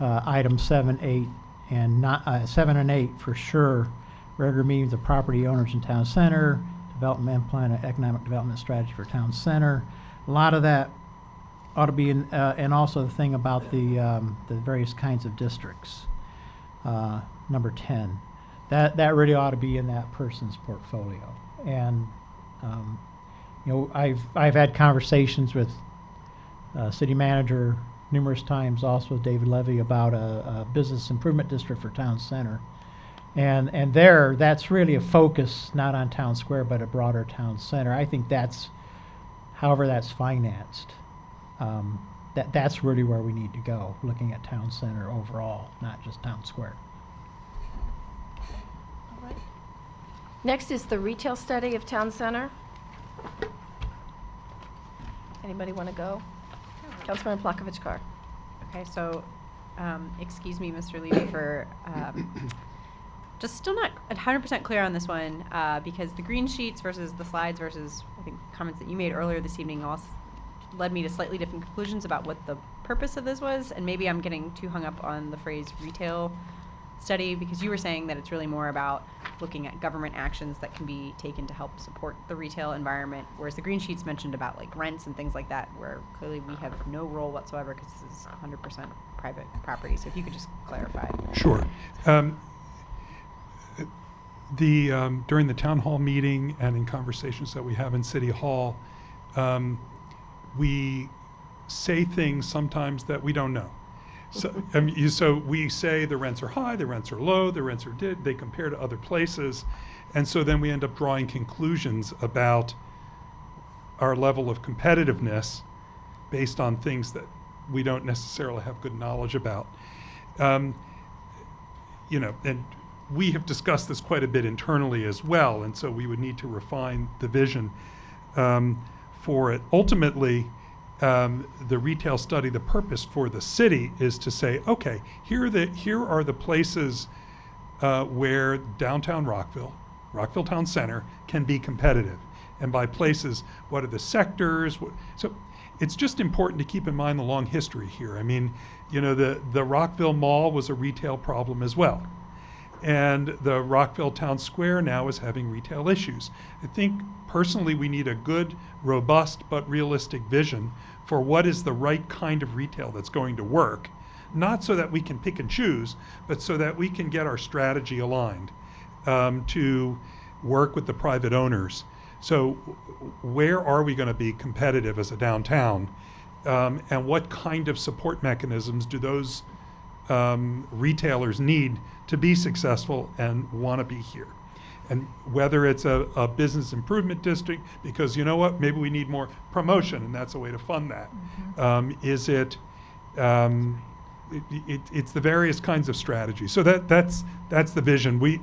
items 7, 8, and 7 and 8 for sure. Regular meetings of property owners in town center, development plan, and economic development strategy for town center. A lot of that ought to be in, and also the thing about the various kinds of districts. Number 10, that really ought to be in that person's portfolio. And you know, I've had conversations with city manager numerous times, also with David Levy, about a business improvement district for town center. And there, that's really a focus not on town square, but a broader town center. I think that's, however that's financed, that's really where we need to go, looking at town center overall, not just town square. All right. Next is the retail study of town center. Anybody want to go? Councilmember Plakovich-Carr. Okay, so excuse me, Mr. Levy, for just still not 100% clear on this one, because the green sheets versus the slides versus, I think, comments that you made earlier this evening all led me to slightly different conclusions about what the purpose of this was, and maybe I'm getting too hung up on the phrase retail study, because you were saying that it's really more about looking at government actions that can be taken to help support the retail environment, whereas the green sheets mentioned about like rents and things like that, where clearly we have no role whatsoever because this is 100% private property. So if you could just clarify. Sure. During the town hall meeting and in conversations that we have in City Hall, we say things sometimes that we don't know. So, so we say the rents are high, the rents are low, the rents are they compare to other places, and so then we end up drawing conclusions about our level of competitiveness based on things that we don't necessarily have good knowledge about. You know, and we have discussed this quite a bit internally as well, and so we would need to refine the vision for it. Ultimately, the retail study, the purpose for the city is to say, okay, here are the places where downtown Rockville Town Center can be competitive. And by places, what are the sectors? So it's just important to keep in mind the long history here. I mean, you know, the Rockville Mall was a retail problem as well. And the Rockville Town Square now is having retail issues. I think personally we need a good, robust, but realistic vision for what is the right kind of retail that's going to work. Not so that we can pick and choose, but so that we can get our strategy aligned to work with the private owners. So where are we going to be competitive as a downtown? And what kind of support mechanisms do those retailers need to be successful and want to be here? And whether it's a business improvement district, because you know what, maybe we need more promotion and that's a way to fund that. Is it, it's the various kinds of strategies. So that's the vision.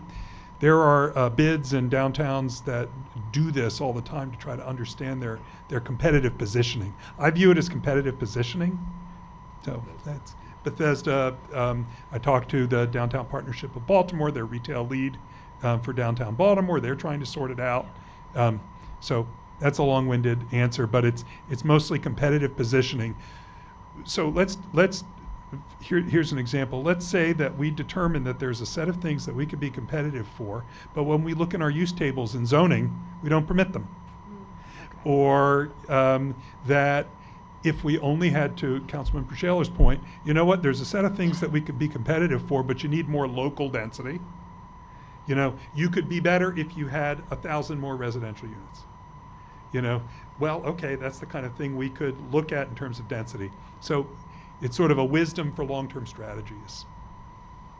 There are bids in downtowns that do this all the time to try to understand their competitive positioning. I view it as competitive positioning. So that's Bethesda. I talked to the Downtown Partnership of Baltimore, their retail lead for downtown Baltimore. They're trying to sort it out. So that's a long-winded answer, but it's mostly competitive positioning. So here's an example. Let's say that we determine that there's a set of things that we could be competitive for, but when we look in our use tables in zoning, we don't permit them. Or that if we only had, to Councilman Priscilla's point, you know what, there's a set of things that we could be competitive for, but you need more local density. You know, you could be better if you had 1,000 more residential units. You know, well, okay, that's the kind of thing we could look at in terms of density. So it's sort of a wisdom for long-term strategies.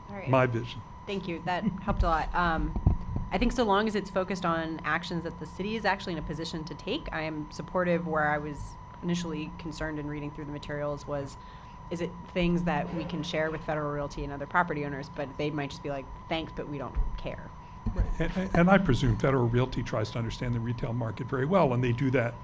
All right. My vision. Thank you. That helped a lot. I think so long as it's focused on actions that the city is actually in a position to take, I am supportive. Where I was initially concerned in reading through the materials was, is it things that we can share with Federal Realty and other property owners, but they might just be like, thanks, but we don't care. Right. And I presume Federal Realty tries to understand the retail market very well, and they do that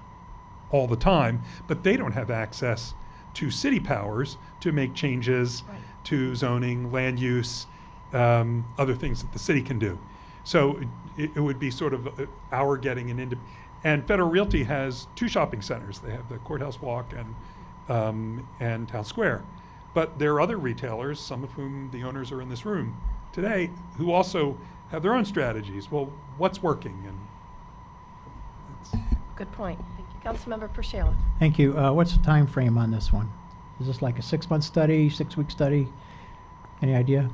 all the time, but they don't have access to city powers to make changes to zoning, land use, other things that the city can do. So it would be sort of our getting an and Federal Realty has 2 shopping centers. They have the Courthouse Walk and Town Square. But there are other retailers, some of whom the owners are in this room today, who also have their own strategies. Well, what's working? And Good point. Councilmember Priscilla. Thank you. What's the time frame on this one? Is this like a 6-month study, 6-week study? Any idea?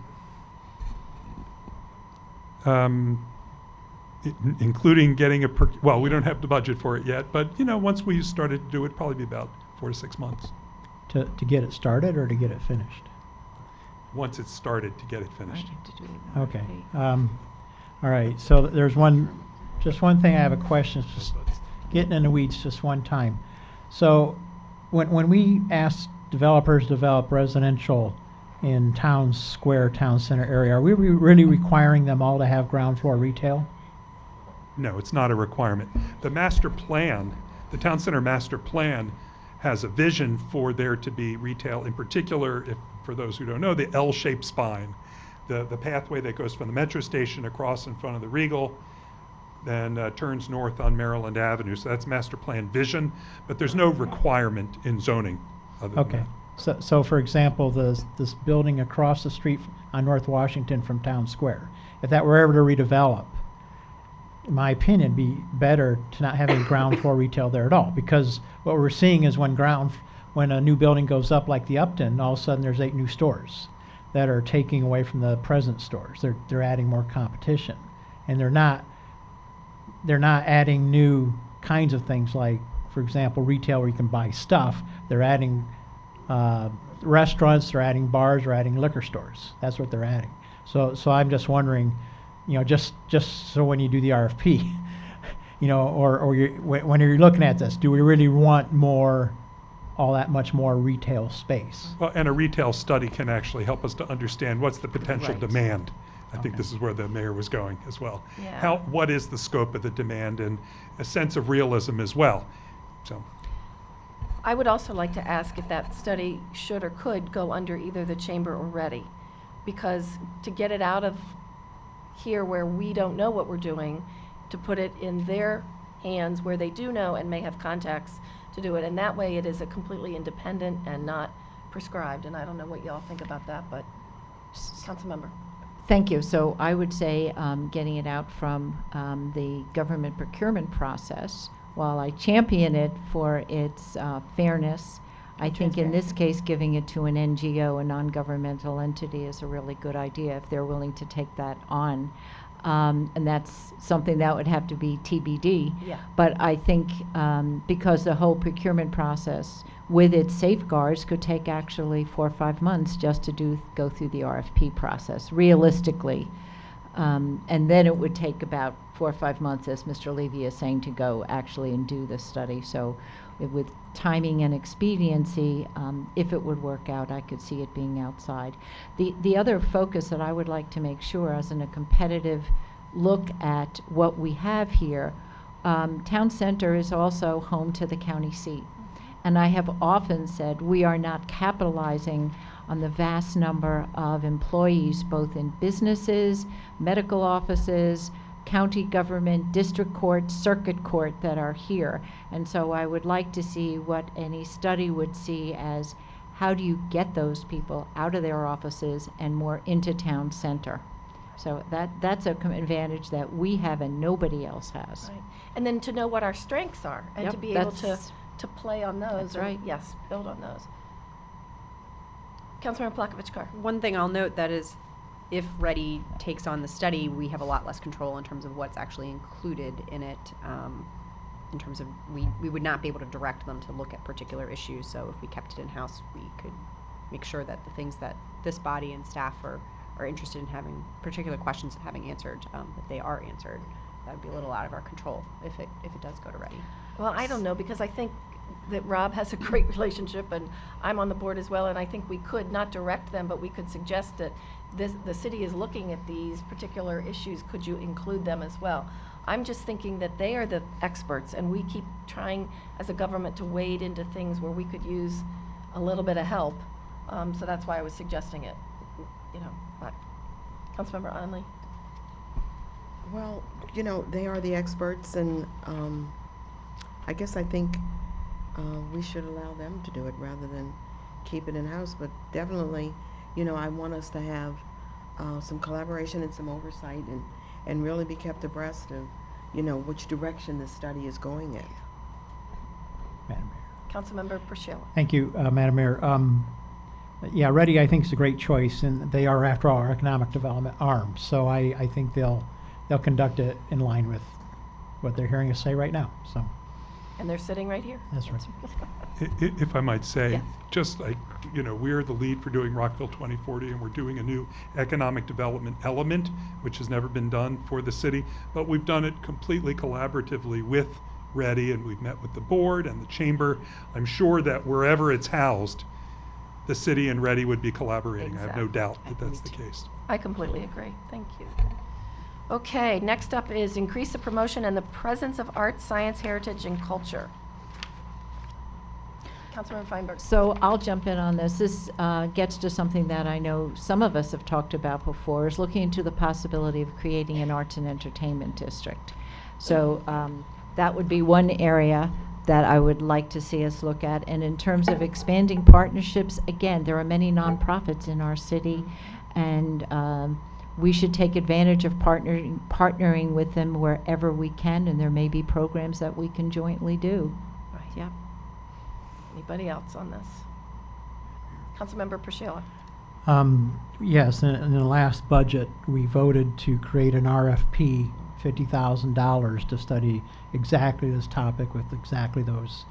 Including getting well, we don't have the budget for it yet, but you know, once we started to do it, probably be about 4 to 6 months. To get it started or to get it finished? Once it's started, to get it finished. Okay. All right. So there's just one thing I have a question. Just getting in the weeds just one time. So when we ask developers to develop residential in town square, town center area, are we really requiring them all to have ground floor retail? No, it's not a requirement. The master plan, the town center master plan, has a vision for there to be retail, in particular, for those who don't know, the L-shaped spine, the pathway that goes from the metro station across in front of the Regal, then turns north on Maryland Avenue. So that's master plan vision, but there's no requirement in zoning other than Okay. that. So for example, this building across the street on North Washington from Town Square, if that were ever to redevelop, in my opinion, it'd be better to not have any ground floor retail there at all, because what we're seeing is when a new building goes up like the Upton, all of a sudden there's 8 new stores that are taking away from the present stores. They're adding more competition, and they're not adding new kinds of things like, for example, retail where you can buy stuff. They're adding restaurants, they're adding bars, they're adding liquor stores. That's what they're adding. So I'm just wondering, you know, just so when you do the RFP, you know, or when you're looking at this, do we really want all that much more retail space? Well, and a retail study can actually help us to understand what's the potential Right. demand. I think Okay. this is where the mayor was going as well. Yeah. What is the scope of the demand, and a sense of realism as well. So, I would also like to ask if that study should or could go under either the chamber or Ready, because to get it out of here where we don't know what we're doing, to put it in their hands where they do know and may have contacts, to do it. And that way it is a completely independent and not prescribed. And I don't know what y'all think about that, but Councilmember. Thank you. So I would say getting it out from the government procurement process, while I champion it for its fairness, I think in this case giving it to an NGO, a non-governmental entity, is a really good idea if they're willing to take that on. And that's something that would have to be TBD. Yeah. But I think because the whole procurement process with its safeguards could take actually 4 or 5 months just to go through the RFP process, realistically. And then it would take about 4 or 5 months, as Mr. Levy is saying, to go actually and do the study. So with timing and expediency, if it would work out, I could see it being outside. The other focus that I would like to make sure, as in a competitive look at what we have here, Town Center is also home to the county seat. And I have often said we are not capitalizing on the vast number of employees, both in businesses, medical offices, county government, district court, circuit court, that are here. And so I would like to see what any study would see as how do you get those people out of their offices and more into Town Center. So that's an advantage that we have and nobody else has. Right. And then to know what our strengths are and Yep, to be able to that's- play on those. That's right. Yes, build on those. Councilmember Plakovich-Carr. One thing I'll note that is, if Ready takes on the study, we have a lot less control in terms of what's actually included in it. In terms of, we would not be able to direct them to look at particular issues. So if we kept it in-house, we could make sure that the things that this body and staff are interested in having particular questions and having answered, that they are answered. That would be a little out of our control if it does go to Ready. Well, I don't know, because I think that Rob has a great relationship, and I'm on the board as well, and I think we could not direct them, but we could suggest that the city is looking at these particular issues. Could you include them as well? I'm just thinking that they are the experts, and we keep trying as a government to wade into things where we could use a little bit of help. So that's why I was suggesting it. But Councilmember Onley. Well, they are the experts, and I guess I think we should allow them to do it rather than keep it in-house. But definitely, I want us to have some collaboration and some oversight and really be kept abreast of, which direction the study is going in. Madam Mayor. Councilmember Priscilla. Thank you, Madam Mayor. Yeah, Ready, I think, is a great choice, and they are, after all, our economic development arm. So I think they'll conduct it in line with what they're hearing us say right now. So And they're sitting right here. that's right. If I might say, Yeah. just like, we're the lead for doing Rockville 2040, and we're doing a new economic development element, which has never been done for the city, but we've done it completely collaboratively with Ready, and we've met with the board and the chamber. I'm sure that wherever it's housed, the city and Ready would be collaborating. I have no Exactly. doubt that that's the case. I completely agree. Thank you. Okay, next up is increase the promotion and the presence of art, science, heritage, and culture. Councilmember Feinberg. So I'll jump in on this. This gets to something that I know some of us have talked about before, is looking into the possibility of creating an arts and entertainment district. So that would be one area that I would like to see us look at. And in terms of expanding partnerships, again, there are many nonprofits in our city, and we should take advantage of partnering with them wherever we can, and there may be programs that we can jointly do. Right. Yeah. Anybody else on this? Councilmember Priscilla. Yes, in the last budget, we voted to create an RFP, $50,000, to study exactly this topic with exactly those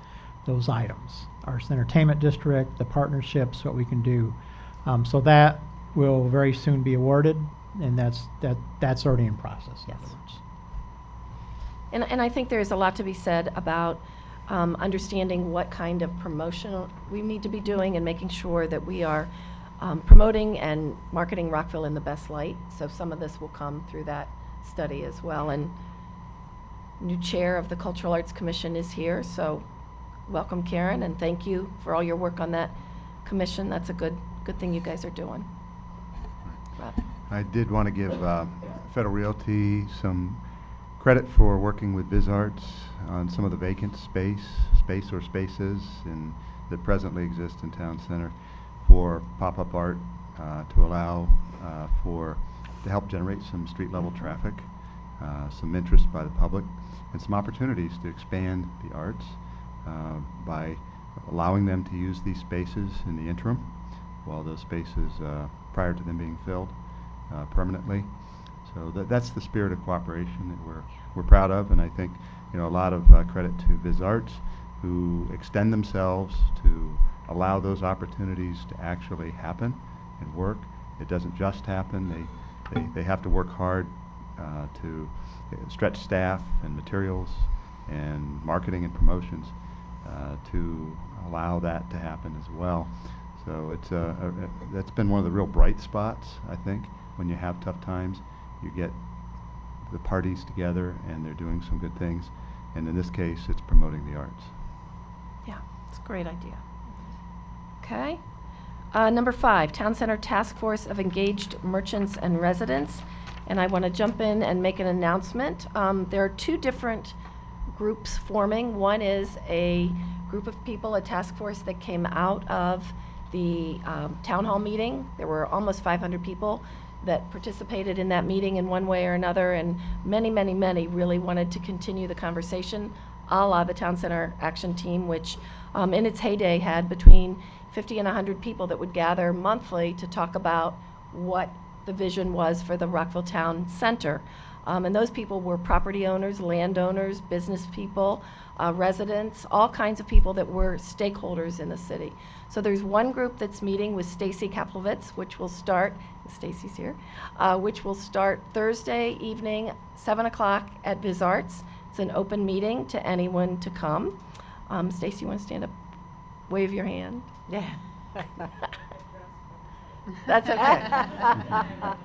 items. Arts and Entertainment District, the partnerships, what we can do. So that will very soon be awarded, and that's already in process. In Yes. other words. And I think there's a lot to be said about understanding what kind of promotion we need to be doing and making sure that we are promoting and marketing Rockville in the best light. So some of this will come through that study as well. And new chair of the Cultural Arts Commission is here, so welcome, Karen, and thank you for all your work on that commission. That's a good thing you guys are doing. Rob. I did want to give Federal Realty some credit for working with VisArts on some of the vacant space or spaces that presently exist in Town Center for pop-up art to allow to help generate some street-level traffic, some interest by the public, and some opportunities to expand the arts by allowing them to use these spaces in the interim while those spaces, prior to them being filled permanently. So that's the spirit of cooperation that we're proud of, and I think a lot of credit to VisArts, who extend themselves to allow those opportunities to actually happen and work. It doesn't just happen. They have to work hard to stretch staff and materials and marketing and promotions to allow that to happen as well. So it's that's been one of the real bright spots, I think. When you have tough times, you get the parties together and they're doing some good things. And in this case, it's promoting the arts. Yeah, it's a great idea. Okay. Number 5, Town Center Task Force of Engaged Merchants and Residents. And I want to jump in and make an announcement. There are 2 different groups forming. One is a group of people, a task force that came out of the town hall meeting. There were almost 500 people that participated in that meeting in one way or another, and many, many, many really wanted to continue the conversation, a la the Town Center Action Team, which in its heyday had between 50 and 100 people that would gather monthly to talk about what the vision was for the Rockville Town Center. And those people were property owners, landowners, business people, residents, all kinds of people that were stakeholders in the city. So there's one group that's meeting with Stacy Kaplowitz, which will start, Stacy's here, which will start Thursday evening, 7 o'clock at VisArts. It's an open meeting to anyone to come. Stacy, you want to stand up? Wave your hand. Yeah. That's okay.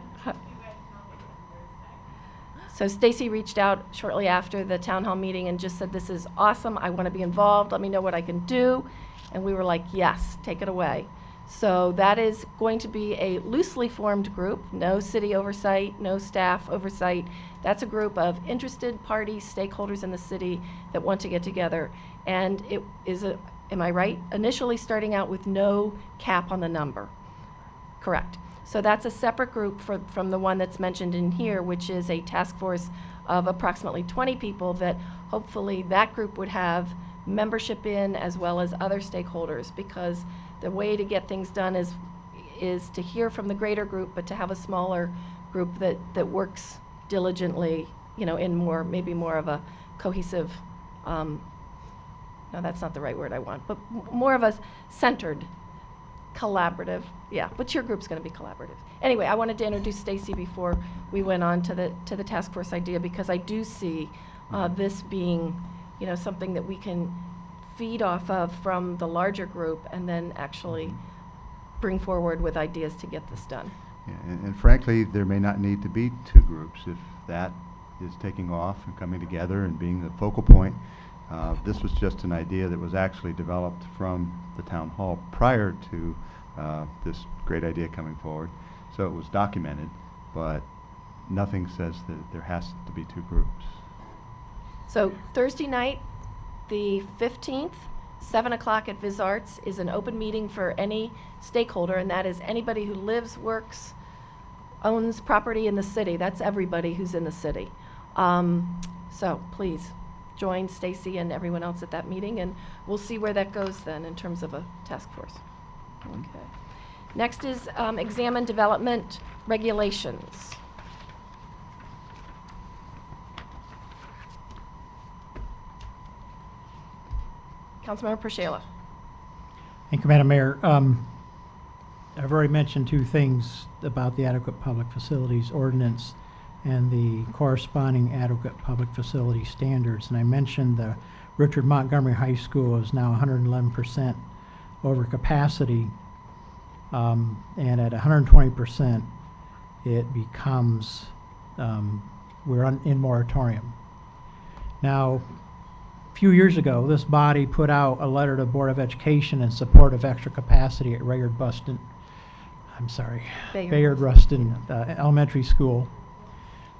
So Stacy reached out shortly after the town hall meeting and just said, this is awesome, I want to be involved, let me know what I can do. And we were like, yes, take it away. So that is going to be a loosely formed group, no city oversight, no staff oversight. That's a group of interested parties, stakeholders in the city that want to get together. And it is, am I right, initially starting out with no cap on the number. Correct. So that's a separate group from the one that's mentioned in here, which is a task force of approximately 20 people that hopefully that group would have membership in as well as other stakeholders, because the way to get things done is to hear from the greater group, but to have a smaller group that works diligently, in maybe more of a cohesive, no, that's not the right word I want, but more of a centered, collaborative, yeah, but your group's going to be collaborative. Anyway, I wanted to introduce Stacy before we went on to the task force idea, because I do see this being, something that we can feed off of from the larger group and then actually bring forward with ideas to get this done. Yeah, and frankly, there may not need to be 2 groups if that is taking off and coming together and being the focal point. This was just an idea that was actually developed from the town hall prior to this great idea coming forward. So it was documented, but nothing says that there has to be 2 groups. So Thursday night, the 15th, 7 o'clock at VisArts is an open meeting for any stakeholder, and that is anybody who lives, works, owns property in the city. That's everybody who's in the city. So please join Stacy and everyone else at that meeting, and we'll see where that goes then in terms of a task force. Okay. Next is examine development regulations. Councilmember Pershela. Thank you, Madam Mayor. I've already mentioned 2 things about the adequate public facilities ordinance and the corresponding adequate public facility standards. And I mentioned the Richard Montgomery High School is now 111% over capacity. And at 120%, it becomes, we're in moratorium. Now, a few years ago, this body put out a letter to the Board of Education in support of extra capacity at Bayard Rustin Elementary School.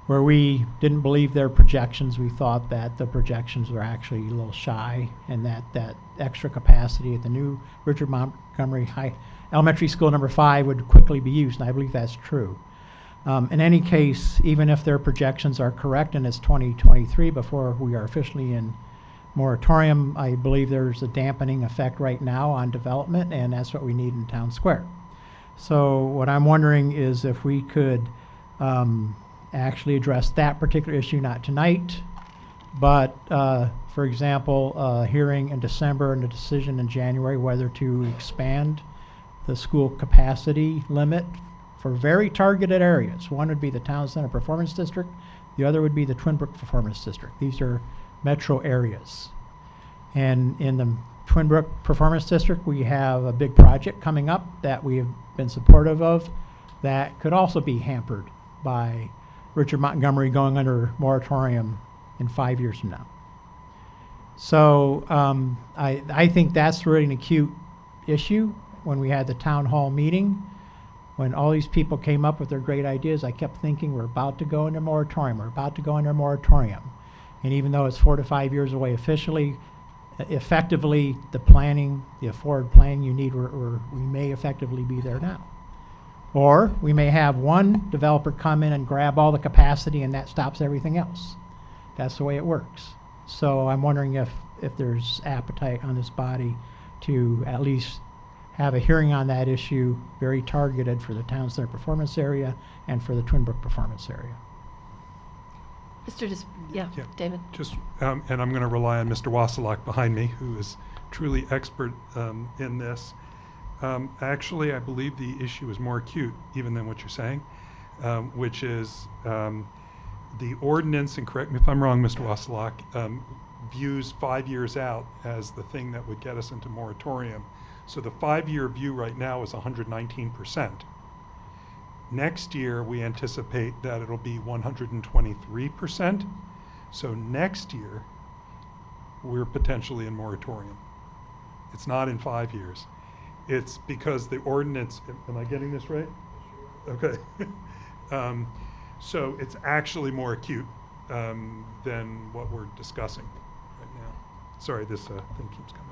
where we didn't believe their projections. We thought that the projections were actually a little shy, and that extra capacity at the new Richard Montgomery Elementary School number 5 would quickly be used, and I believe that's true. In any case, even if their projections are correct and it's 2023 before we are officially in moratorium, I believe there's a dampening effect right now on development, and that's what we need in Town Square. So what I'm wondering is if we could actually address that particular issue, not tonight, but for example, hearing in December and a decision in January whether to expand the school capacity limit for very targeted areas. One would be the Town Center Performance District. The other would be the Twin Brook Performance District. These are metro areas. And in the Twin Brook Performance District, we have a big project coming up that we have been supportive of that could also be hampered by Richard Montgomery going under moratorium in 5 years from now. So I think that's really an acute issue. When we had the town hall meeting, when all these people came up with their great ideas, I kept thinking, we're about to go into moratorium, we're about to go into moratorium. And even though it's 4 to 5 years away officially, effectively the planning, the forward planning you need, we may effectively be there now. Or we may have one developer come in and grab all the capacity and that stops everything else. That's the way it works. So I'm wondering if there's appetite on this body to at least have a hearing on that issue, very targeted for the Town Center Performance area and for the Twin Brook Performance area. Yeah, David. Just, and I'm going to rely on Mr. Wasilak behind me, who is truly expert in this. Actually, I believe the issue is more acute even than what you're saying, which is the ordinance, and correct me if I'm wrong, Mr. Wasilak, views 5 years out as the thing that would get us into moratorium. So the 5-year view right now is 119%. Next year, we anticipate that it'll be 123%. So next year, we're potentially in moratorium. It's not in 5 years. It's because the ordinance, am I getting this right? Okay. So it's actually more acute than what we're discussing right now. Sorry, this thing keeps coming off.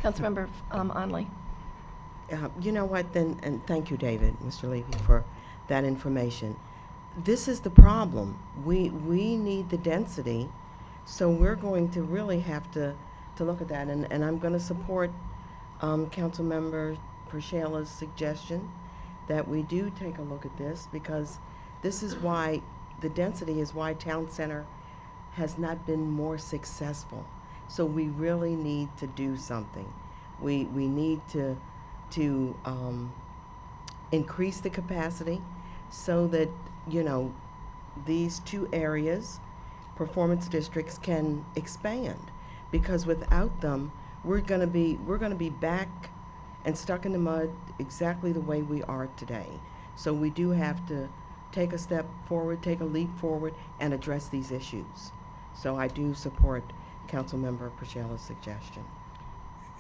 Councilmember Onley. You know what, then, and thank you, David, Mr. Levy, for that information. This is the problem. We need the density, so we're going to really have to look at that. And I'm going to support Councilmember Pershala's suggestion that we do take a look at this, because this is why, the density is why Town Center has not been more successful. So we really need to do something. We need to increase the capacity so that, you know, these two areas, performance districts, can expand. Because without them, we're gonna be back and stuck in the mud exactly the way we are today. So we do have to take a step forward, take a leap forward, and address these issues. So I do support Councilmember Pershala's suggestion.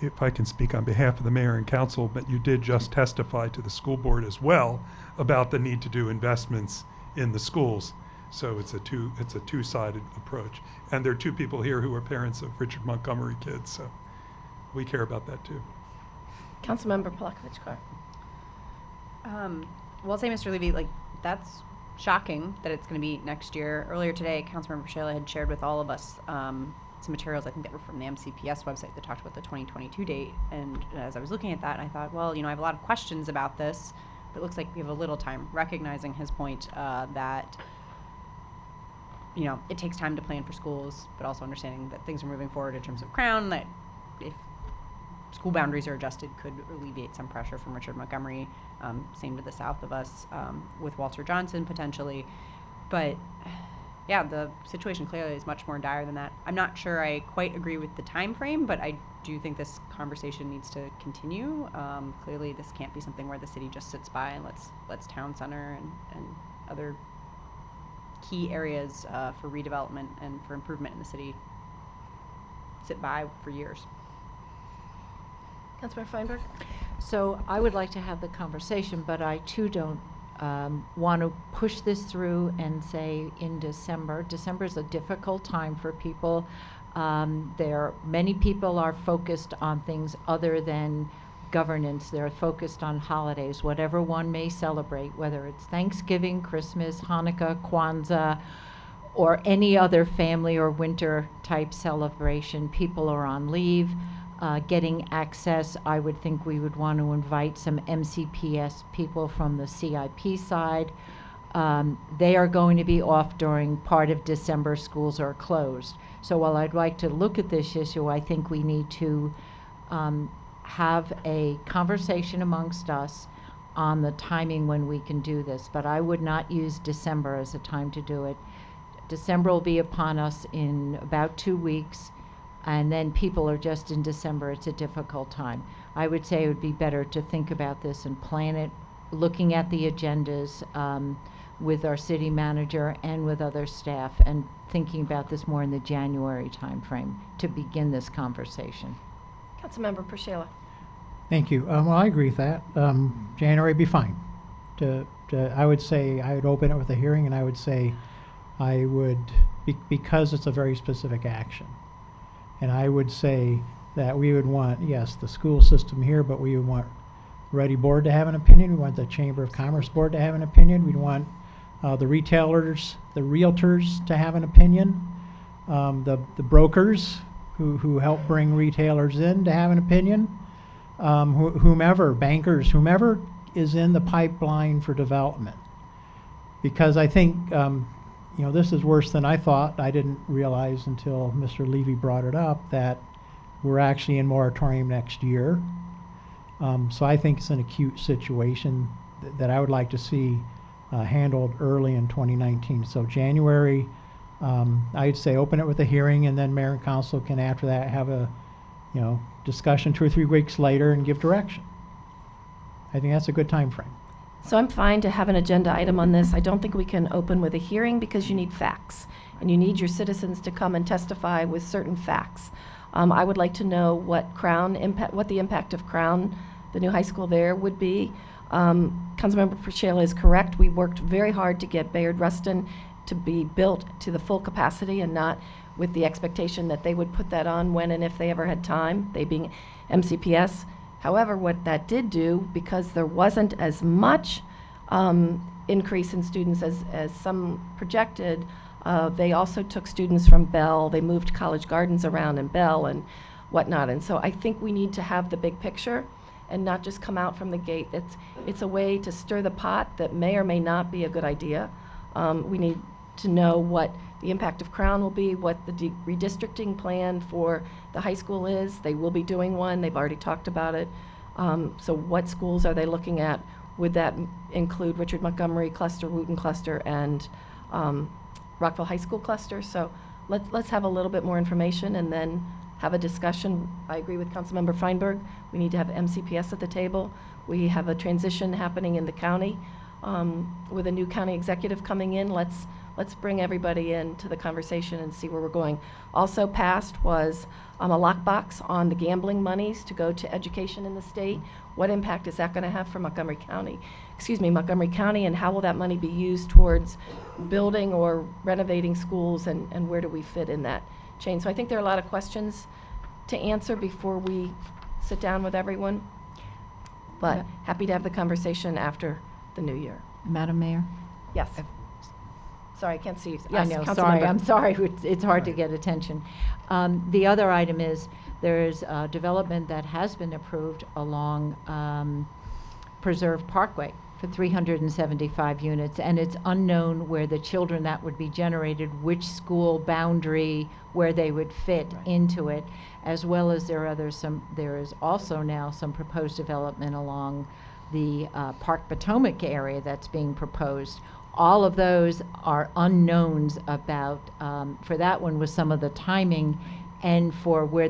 If I can speak on behalf of the mayor and council, but you did just testify to the school board as well about the need to do investments in the schools. So it's a two-sided approach. And there are two people here who are parents of Richard Montgomery kids, so we care about that too. Councilmember Palakovich-Carr. Well, I'll say, Mr. Levy, like, that's shocking that it's going to be next year. Earlier today, Councilmember Shala had shared with all of us some materials, I think, that were from the MCPS website that talked about the 2022 date. And as I was looking at that, I thought, well, you know, I have a lot of questions about this, but it looks like we have a little time, recognizing his point that, you know, it takes time to plan for schools, but also understanding that things are moving forward in terms of Crown, that if school boundaries are adjusted, could alleviate some pressure from Richard Montgomery, same to the south of us, with Walter Johnson potentially. But yeah, the situation clearly is much more dire than that. I'm not sure I quite agree with the time frame, but I do think this conversation needs to continue. Clearly this can't be something where the city just sits by and lets Town Center and other key areas for redevelopment and for improvement in the city sit by for years. Councilmember Feinberg. So I would like to have the conversation, but I too don't want to push this through and say in December. December is a difficult time for people. Many people are focused on things other than governance. They're focused on holidays, whatever one may celebrate, whether it's Thanksgiving, Christmas, Hanukkah, Kwanzaa, or any other family or winter type celebration. People are on leave. Getting access, I would think we would want to invite some MCPS people from the CIP side. They are going to be off during part of December. Schools are closed. So while I'd like to look at this issue, I think we need to have a conversation amongst us on the timing when we can do this. But I would not use December as a time to do it. December will be upon us in about 2 weeks. And then people are just in December. It's a difficult time. I would say it would be better to think about this and plan it, looking at the agendas with our city manager and with other staff, and thinking about this more in the January timeframe to begin this conversation. Councilmember Pershela. Thank you. Well, I agree with that. January would be fine. I would say I would open it with a hearing, and I would say I would, because it's a very specific action. And I would say that we would want, yes, the school system here, but we would want Ready Board to have an opinion. We want the Chamber of Commerce Board to have an opinion. We'd want the retailers, the realtors to have an opinion. The brokers who help bring retailers in to have an opinion. Whomever, bankers, whomever is in the pipeline for development. Because I think this is worse than I thought. I didn't realize until Mr. Levy brought it up that we're actually in moratorium next year. So I think it's an acute situation that I would like to see handled early in 2019. So January, I'd say open it with a hearing, and then mayor and council can after that have a discussion 2 or 3 weeks later and give direction. I think that's a good time frame. So I'm fine to have an agenda item on this. I don't think we can open with a hearing because you need facts, and you need your citizens to come and testify with certain facts. I would like to know what the impact of Crown, the new high school there, would be. Councilmember Pershela is correct. We worked very hard to get Bayard Rustin to be built to the full capacity, and not with the expectation that they would put that on when and if they ever had time, they being MCPS. However, what that did do, because there wasn't as much increase in students as some projected, they also took students from Bell. They moved College Gardens around in Bell and whatnot. And so I think we need to have the big picture and not just come out from the gate. It's a way to stir the pot that may or may not be a good idea. We need to know what the impact of Crown will be, what the redistricting plan for the high school is. They will be doing one. They've already talked about it. So what schools are they looking at? Would that include Richard Montgomery cluster, Wooten cluster, and Rockville High School cluster? So let's have a little bit more information and then have a discussion. I agree with Councilmember Feinberg. We need to have MCPS at the table. We have a transition happening in the county with a new county executive coming in. Let's bring everybody into the conversation and see where we're going. Also passed was a lockbox on the gambling monies to go to education in the state. What impact is that going to have for Montgomery County, and how will that money be used towards building or renovating schools, and where do we fit in that chain? So I think there are a lot of questions to answer before we sit down with everyone, but Yeah. happy to have the conversation after the new year. Madam Mayor? Yes. Sorry, I can't see you. I Yes, know, Councilmember. sorry, I'm sorry, it's hard to get attention. The other item is, there's a development that has been approved along Preserve Parkway for 375 units, and it's unknown where the children that would be generated, which school boundary, where they would fit into it, as well as there is also now some proposed development along the Park Potomac area that's being proposed. All of those are unknowns about, for that one was some of the timing, and for where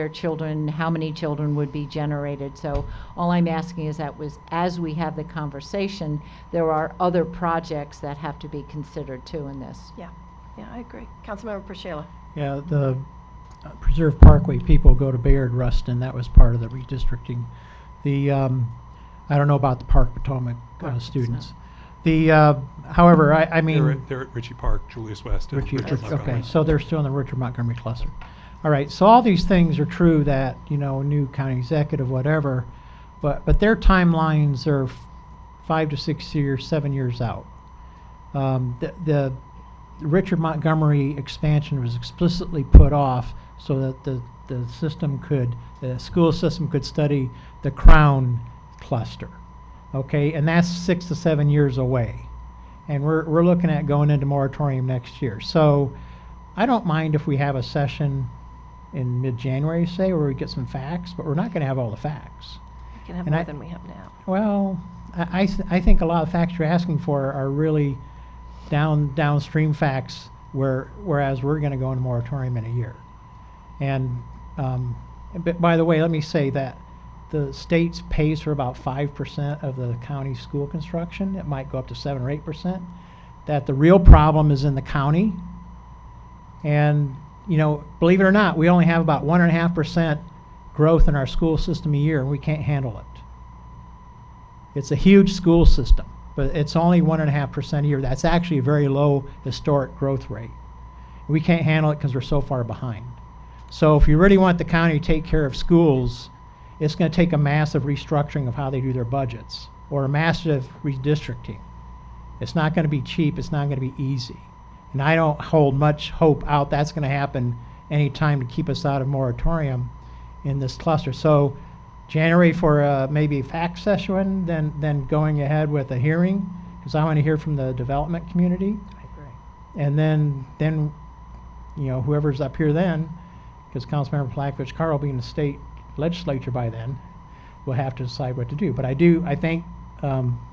children, how many children would be generated. So all I'm asking is that as we have the conversation, there are other projects that have to be considered too in this. Yeah, I agree. Councilmember Pershela. Yeah, the Preserve Parkway people go to Bayard Rustin. That was part of the redistricting. I don't know about the Park Potomac Right, it's students. However, I mean. They're at Ritchie Park, Julius West, and Richie, Richard Montgomery. okay, so they're still in the Richard Montgomery cluster. All right, so all these things are true that, new county executive, whatever, but their timelines are 5 to 6 years, 7 years out. The Richard Montgomery expansion was explicitly put off so that the school system could study the Crown cluster. Okay, and that's 6 to 7 years away. And we're looking at going into moratorium next year. So I don't mind if we have a session in mid-January, say, where we get some facts, but we're not going to have all the facts. We can have And more I- than we have now. Well, I think a lot of facts you're asking for are really downstream facts, whereas we're going to go into moratorium in a year. And but by the way, let me say that the state pays for about 5% of the county school construction. It might go up to 7 or 8%. That the real problem is in the county. And, believe it or not, we only have about 1.5% growth in our school system a year, and we can't handle it. It's a huge school system, but it's only 1.5% a year. That's actually a very low historic growth rate. We can't handle it because we're so far behind. So if you really want the county to take care of schools, it's going to take a massive restructuring of how they do their budgets, or a massive redistricting. It's not going to be cheap. It's not going to be easy. And I don't hold much hope out that's going to happen any time to keep us out of moratorium in this cluster. So January for maybe a fact session, then going ahead with a hearing, because I want to hear from the development community. I agree. And then whoever's up here then, because Councilmember Plakovich Carl being the state legislature by then, will have to decide what to do. But I think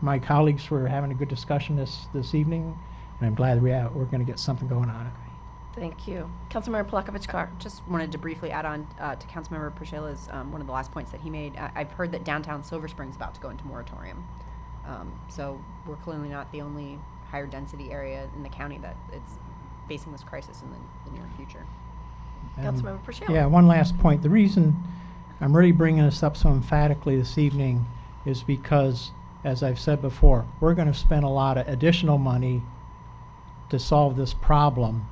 my colleagues were having a good discussion this evening, and I'm glad we're going to get something going on it. Thank you. Councilmember Plakovich Carr. Just wanted to briefly add on to Councilmember Priscilla's, one of the last points that he made. I've heard that downtown Silver Spring's about to go into moratorium. So we're clearly not the only higher density area in the county that is facing this crisis in the near future. Councilmember Priscilla. Yeah, one last point. The reason I'm really bringing this up so emphatically this evening is because, as I've said before, we're going to spend a lot of additional money to solve this problem.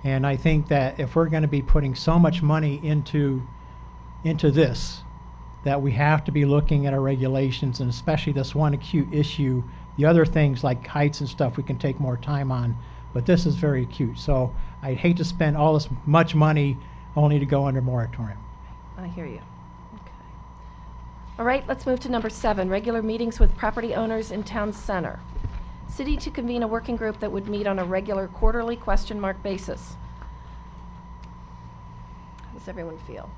And I think that if we're going to be putting so much money into this, that we have to be looking at our regulations, and especially this one acute issue. The other things like heights and stuff we can take more time on, but this is very acute. So I'd hate to spend all this much money only to go under moratorium. I hear you. Okay. All right, let's move to number 7, regular meetings with property owners in town center. City to convene a working group that would meet on a regular quarterly ? Basis. How does everyone feel?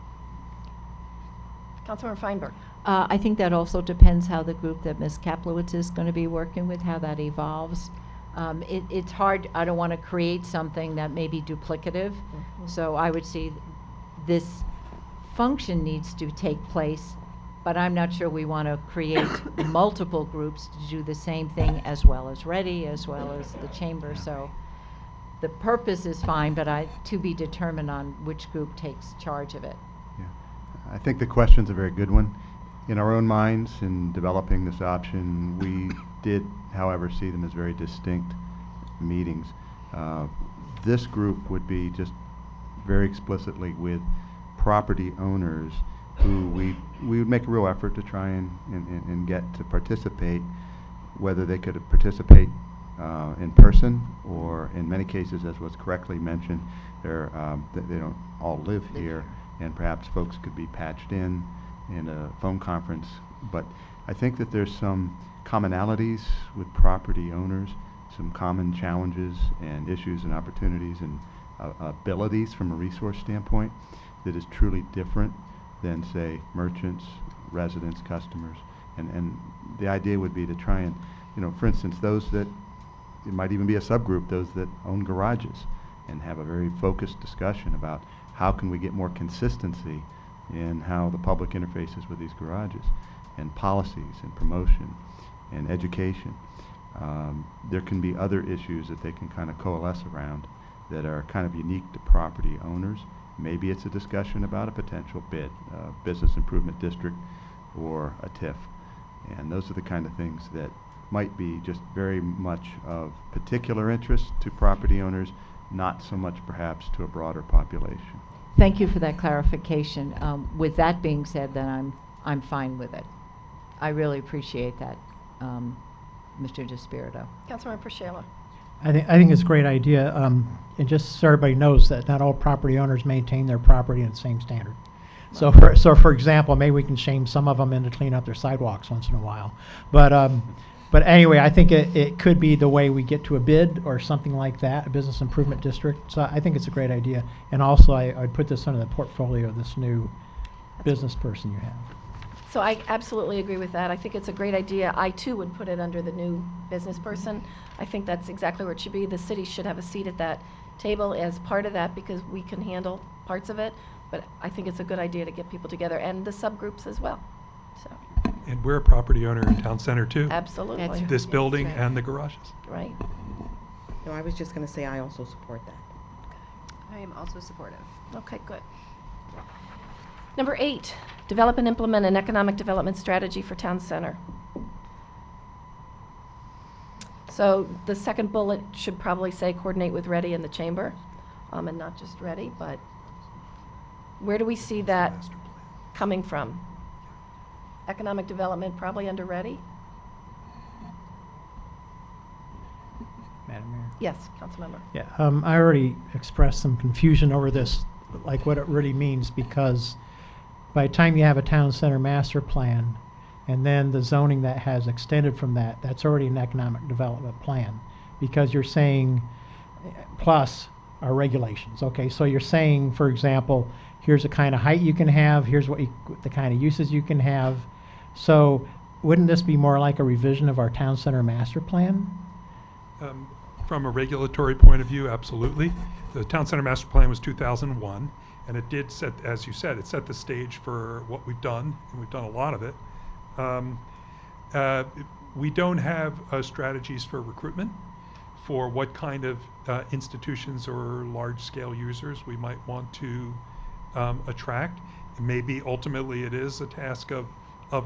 Councilmember Feinberg. I think that also depends how the group that Ms. Kaplowitz is going to be working with, how that evolves. It's hard, I don't want to create something that may be duplicative. So I would see this function needs to take place, but I'm not sure we want to create multiple groups to do the same thing, as well as Ready, as well as the Chamber. So the purpose is fine, but to be determined on which group takes charge of it. Yeah. I think the question's a very good one. In our own minds, in developing this option, we did, however, see them as very distinct meetings. This group would be just very explicitly with property owners who we would make a real effort to try and get to participate, whether they could participate in person, or in many cases, as was correctly mentioned, they don't all live here, and perhaps folks could be patched in a phone conference. But I think that there's some commonalities with property owners, some common challenges and issues and opportunities and abilities from a resource standpoint that is truly different than, say, merchants, residents, customers. And the idea would be to try and, for instance, those that, it might even be a subgroup, those that own garages, and have a very focused discussion about how can we get more consistency in how the public interfaces with these garages, and policies and promotion and education. There can be other issues that they can kind of coalesce around that are kind of unique to property owners. Maybe it's a discussion about a potential bid, business improvement district, or a TIF. And those are the kind of things that might be just very much of particular interest to property owners, not so much perhaps to a broader population. Thank you for that clarification. With that being said, then I'm fine with it. I really appreciate that, Mr. DeSpirito. Councilmember Shayla. I think it's a great idea, and just so everybody knows that not all property owners maintain their property in the same standard. So for example, maybe we can shame some of them into clean up their sidewalks once in a while. But anyway, I think it could be the way we get to a bid or something like that, a business improvement district. So I think it's a great idea. And also, I'd put this under the portfolio of this new business person you have. So I absolutely agree with that. I think it's a great idea. I too would put it under the new business person. I think that's exactly where it should be. The city should have a seat at that table as part of that because we can handle parts of it. But I think it's a good idea to get people together and the subgroups as well. So, And we're a property owner in town center too. absolutely. That's This Yeah, building right. and the garages. Right. No, I was just going to say I also support that. I am also supportive. Okay, good. Number 8, develop and implement an economic development strategy for town center. So the second bullet should probably say coordinate with Ready and the Chamber, and not just Ready, but where do we see that Master plan. coming from? Economic development probably under Ready? Madam Mayor? Yes, Councilmember. Yeah, I already expressed some confusion over this, like what it really means, because by the time you have a town center master plan, and then the zoning that has extended from that, that's already an economic development plan, because you're saying, plus our regulations. Okay, so you're saying, for example, here's the kind of height you can have, here's what the kind of uses you can have. So wouldn't this be more like a revision of our town center master plan? From a regulatory point of view, absolutely. The town center master plan was 2001, and it did set, as you said, it set the stage for what we've done, and we've done a lot of it. We don't have strategies for recruitment, for what kind of institutions or large-scale users we might want to attract. Maybe ultimately it is a task of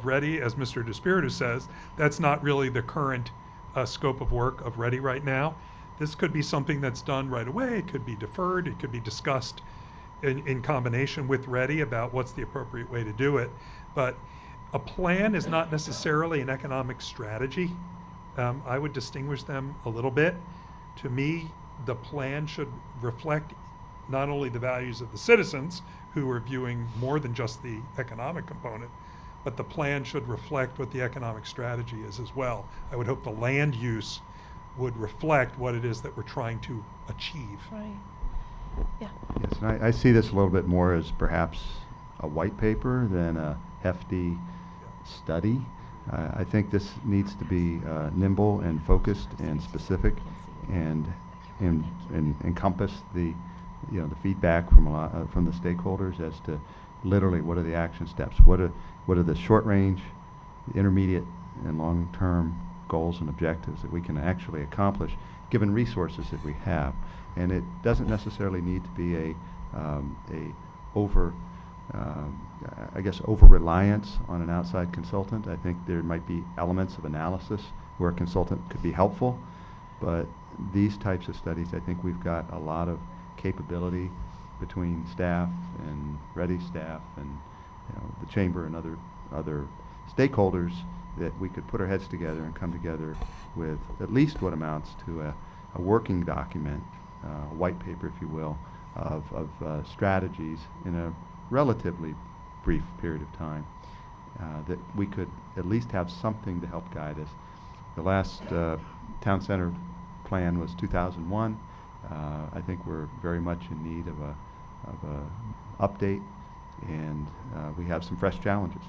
Ready, as Mr. DeSpirito says. That's not really the current scope of work of Ready right now. This could be something that's done right away. It could be deferred. It could be discussed in combination with Ready about what's the appropriate way to do it. But a plan is not necessarily an economic strategy. I would distinguish them a little bit. To me, the plan should reflect not only the values of the citizens, who are viewing more than just the economic component, but the plan should reflect what the economic strategy is as well. I would hope the land use would reflect what it is that we're trying to achieve. Right. Yeah. Yes, and I see this a little bit more as perhaps a white paper than a hefty study. I think this needs to be nimble and focused and specific, and encompass the the feedback from from the stakeholders as to literally what are the action steps, what are the short range, the intermediate, and long term goals and objectives that we can actually accomplish given resources that we have. And it doesn't necessarily need to be a over reliance on an outside consultant. I think there might be elements of analysis where a consultant could be helpful, but these types of studies, I think we've got a lot of capability between staff and Ready staff and the chamber and other stakeholders that we could put our heads together and come together with at least what amounts to a working document, a white paper, if you will, of strategies in a relatively brief period of time, that we could at least have something to help guide us. The last town center plan was 2001. I think we're very much in need of a update, and we have some fresh challenges,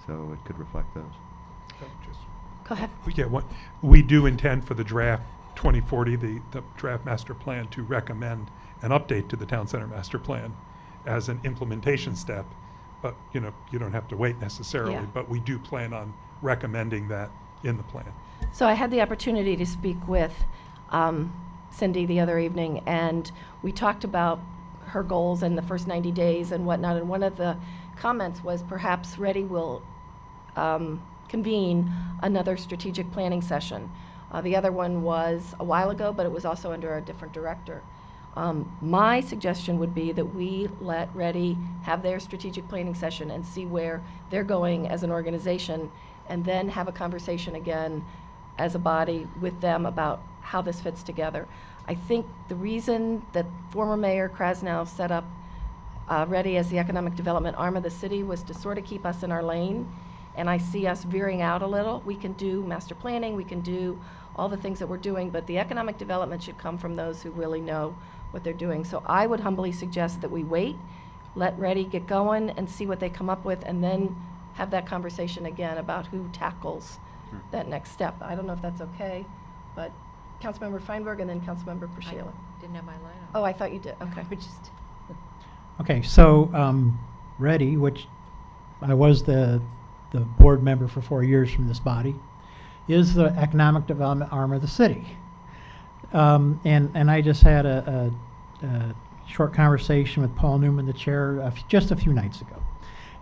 so it could reflect those. Go ahead. We do intend for the draft 2040, the draft master plan, to recommend an update to the town center master plan as an implementation step. But you don't have to wait necessarily. Yeah. But we do plan on recommending that in the plan. So I had the opportunity to speak with Cindy the other evening, and we talked about her goals in the first 90 days and whatnot, and one of the comments was perhaps Ready will convene another strategic planning session. The other one was a while ago, but it was also under a different director. My suggestion would be that we let Ready have their strategic planning session and see where they're going as an organization, and then have a conversation again as a body with them about how this fits together. I think the reason that former Mayor Krasnow set up Ready as the economic development arm of the city was to sort of keep us in our lane, and I see us veering out a little. We can do master planning, we can do all the things that we're doing, but the economic development should come from those who really know what they're doing. So I would humbly suggest that we wait, let Ready get going and see what they come up with, and then have that conversation again about who tackles that next step. I don't know if that's okay, but Councilmember Feinberg and then Councilmember Prashila. Didn't have my light on. Oh, I thought you did, okay. We just Okay, so Ready, which I was the board member for 4 years from this body, is the economic development arm of the city. And I just had a short conversation with Paul Newman, the chair, just a few nights ago.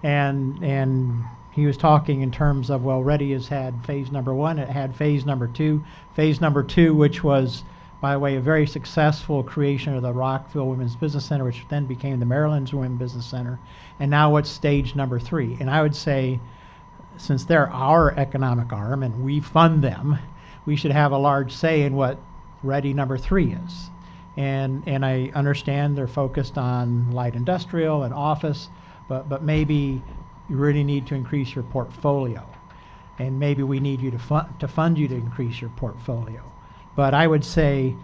And he was talking in terms of, well, Ready has had phase number 1, it had phase number 2. Phase number 2, which was, by the way, a very successful creation of the Rockville Women's Business Center, which then became the Maryland's Women's Business Center. And now it's stage number 3. And I would say, since they're our economic arm and we fund them, we should have a large say in what Ready number 3 is. And I understand they're focused on light industrial and office, but maybe you really need to increase your portfolio. And maybe we need you to fund you to increase your portfolio. But I would say,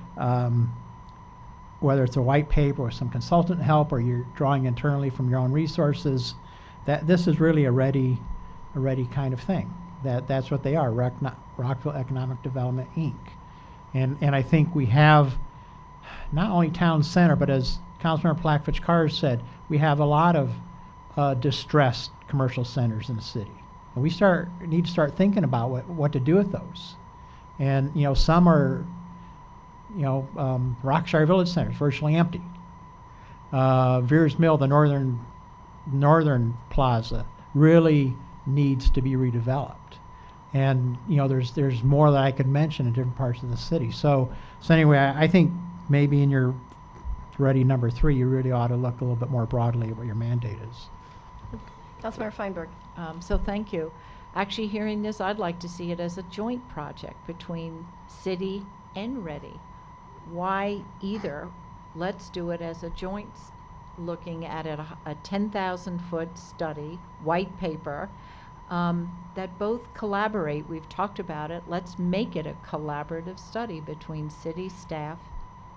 whether it's a white paper or some consultant help, or you're drawing internally from your own resources, that this is really a ready kind of thing. That's what they are, Rockville Economic Development, Inc. And I think we have not only town center, but as Councilmember Plackfitch-Carr said, we have a lot of distressed commercial centers in the city. And we need to start thinking about what to do with those. And, some are, Rockshire Village Center is virtually empty. Veers Mill, the northern plaza, really needs to be redeveloped. And, there's more that I could mention in different parts of the city. So anyway, I think maybe in your Ready number 3, you really ought to look a little bit more broadly at what your mandate is. Councilmember Feinberg. So thank you. Actually, hearing this, I'd like to see it as a joint project between city and Ready. Why either? Let's do it as a joint, looking at it, a 10,000-foot study, white paper, that both collaborate. We've talked about it. Let's make it a collaborative study between city staff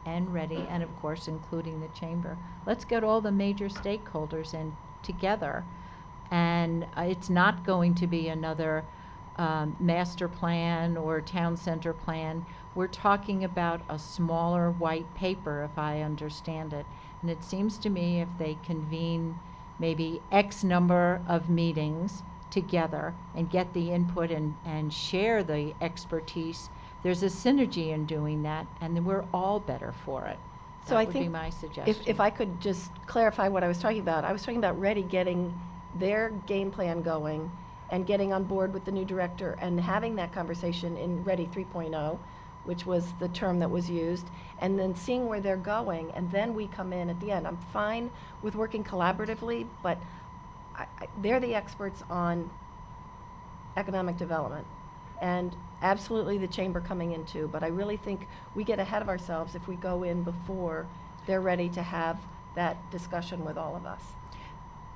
and Ready, and of course, including the chamber. Let's get all the major stakeholders in together. And it's not going to be another master plan or town center plan. We're talking about a smaller white paper, if I understand it. And it seems to me if they convene maybe X number of meetings together and get the input and share the expertise, there's a synergy in doing that, and then we're all better for it. So That I would think be my suggestion. if I could just clarify what I was talking about. I was talking about Ready getting their game plan going and getting on board with the new director and having that conversation in Ready 3.0, which was the term that was used, and then seeing where they're going, and then we come in at the end. I'm fine with working collaboratively, but they're the experts on economic development, and absolutely the chamber coming in too, but I really think we get ahead of ourselves if we go in before they're ready to have that discussion with all of us.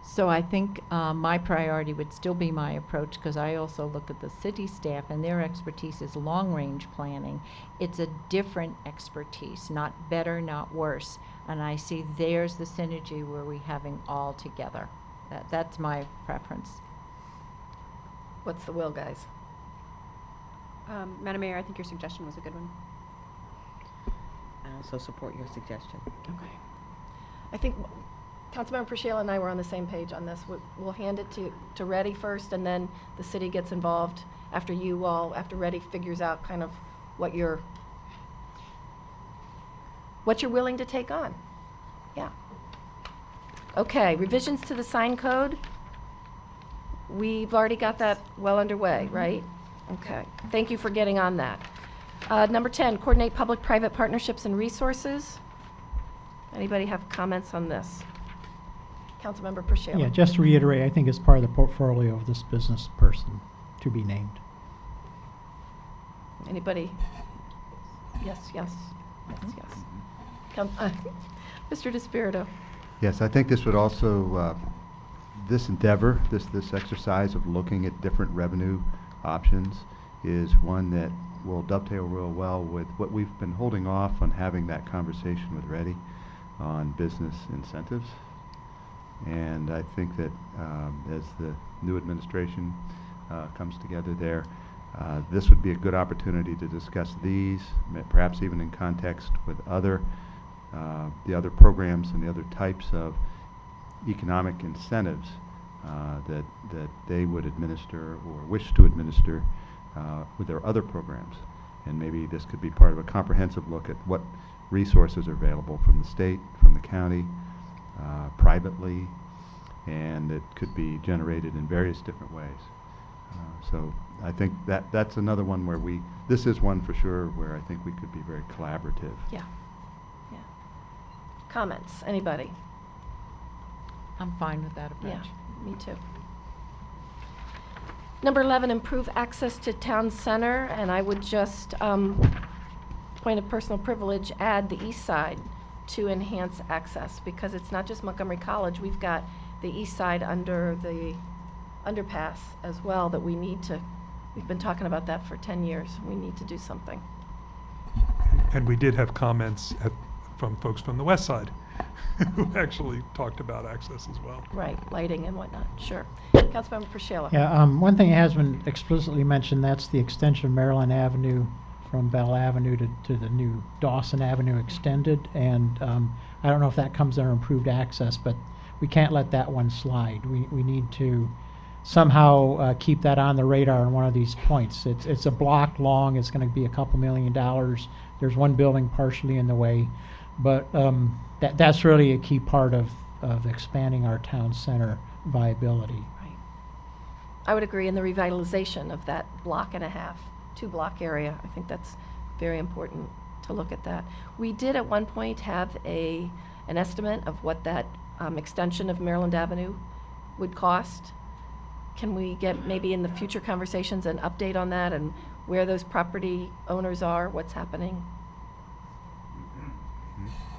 So I think my priority would still be my approach, because I also look at the city staff and their expertise is long-range planning. It's a different expertise, not better, not worse. And I see there's the synergy where we having all together. That's my preference. What's the will, guys? Madam Mayor, I think your suggestion was a good one. I also support your suggestion. Okay. I think Councilmember Prashila and I were on the same page on this. We'll hand it to Ready first, and then the city gets involved after Ready figures out kind of what you're willing to take on. Yeah. Okay, revisions to the sign code. We've already got that well underway, right? Okay. Thank you for getting on that. Number 10, coordinate public-private partnerships and resources. Anybody have comments on this? Councilmember Pacheco. Yeah, just to reiterate, I think it's part of the portfolio of this business person to be named. Anybody? Yes, yes, yes, yes. Mr. DeSpirito. Yes, I think this would also, this endeavor, this exercise of looking at different revenue options is one that will dovetail real well with what we've been holding off on having that conversation with Reddy on business incentives. And I think that as the new administration comes together there, this would be a good opportunity to discuss these, perhaps even in context with the other programs and the other types of economic incentives that they would administer or wish to administer with their other programs. And maybe this could be part of a comprehensive look at what resources are available from the state, from the county, privately, and it could be generated in various different ways. So I think that's another one where this is one for sure where I think we could be very collaborative. Yeah. Yeah. Comments? Anybody? I'm fine with that approach. Yeah, me too. Number 11, improve access to town center, and I would just, point of personal privilege, add the east side to enhance access, because it's not just Montgomery College, we've got the east side under the underpass as well that we need to, we've been talking about that for 10 years, we need to do something. And we did have comments from folks from the west side who actually talked about access as well. Right, lighting and whatnot, sure. Councilmember Priscilla. Yeah, one thing that has been explicitly mentioned, that's the extension of Maryland Avenue from Bell Avenue to the new Dawson Avenue extended. And I don't know if that comes under improved access, but we can't let that one slide. We need to somehow keep that on the radar on one of these points. It's a block long. It's going to be a couple $1 million. There's one building partially in the way. But that's really a key part of expanding our town center viability. Right. I would agree in the revitalization of that block and a half, 2-block area. I think that's very important to look at that. We did at one point have an estimate of what that extension of Maryland Avenue would cost. Can we get maybe in the future conversations an update on that and where those property owners are, what's happening?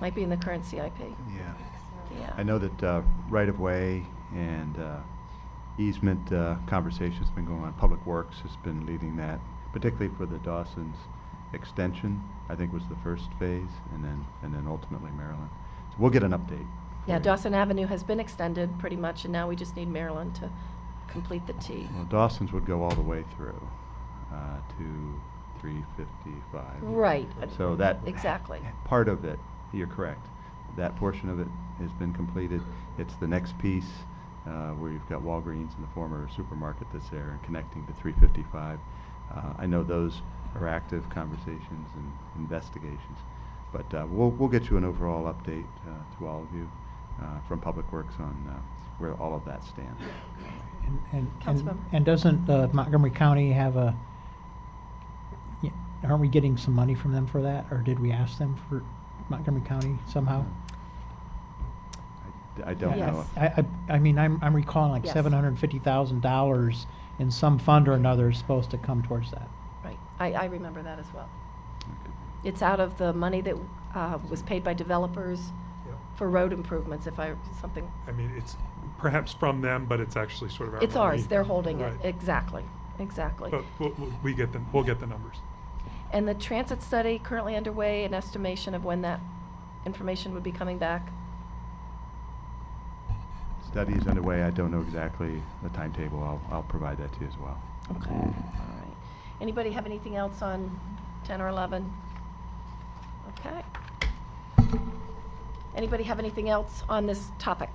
Might be in the current CIP. Yeah. Yeah. I know that right-of-way and easement conversation's been going on. Public Works has been leading that, particularly for the Dawson's extension. I think was the first phase, and then ultimately Maryland. So we'll get an update. Yeah, for you. Dawson Avenue has been extended pretty much, and now we just need Maryland to complete the T. Well, Dawson's would go all the way through to 355. Right. So that Exactly. part of it, you're correct. That portion of it has been completed. It's the next piece where you've got Walgreens and the former supermarket that's there and connecting to 355. I know those are active conversations and investigations, but we'll get you an overall update to all of you from Public Works on where all of that stands. Councilmember. And doesn't Montgomery County have aren't we getting some money from them for that, or did we ask them for Montgomery County somehow? I don't Yes. know. I mean, I'm recalling like Yes. $750,000 in some fund or another is supposed to come towards that. Right. I remember that as well. It's out of the money that was paid by developers Yeah. for road improvements, something. I mean, it's perhaps from them, but it's actually sort of our It's money. ours, they're holding it. Right. Exactly, exactly. But we'll get the numbers. And the transit study currently underway, an estimation of when that information would be coming back? Study is underway. I don't know exactly the timetable. I'll provide that to you as well. Okay, all right. Anybody have anything else on 10 or 11? Okay. Anybody have anything else on this topic?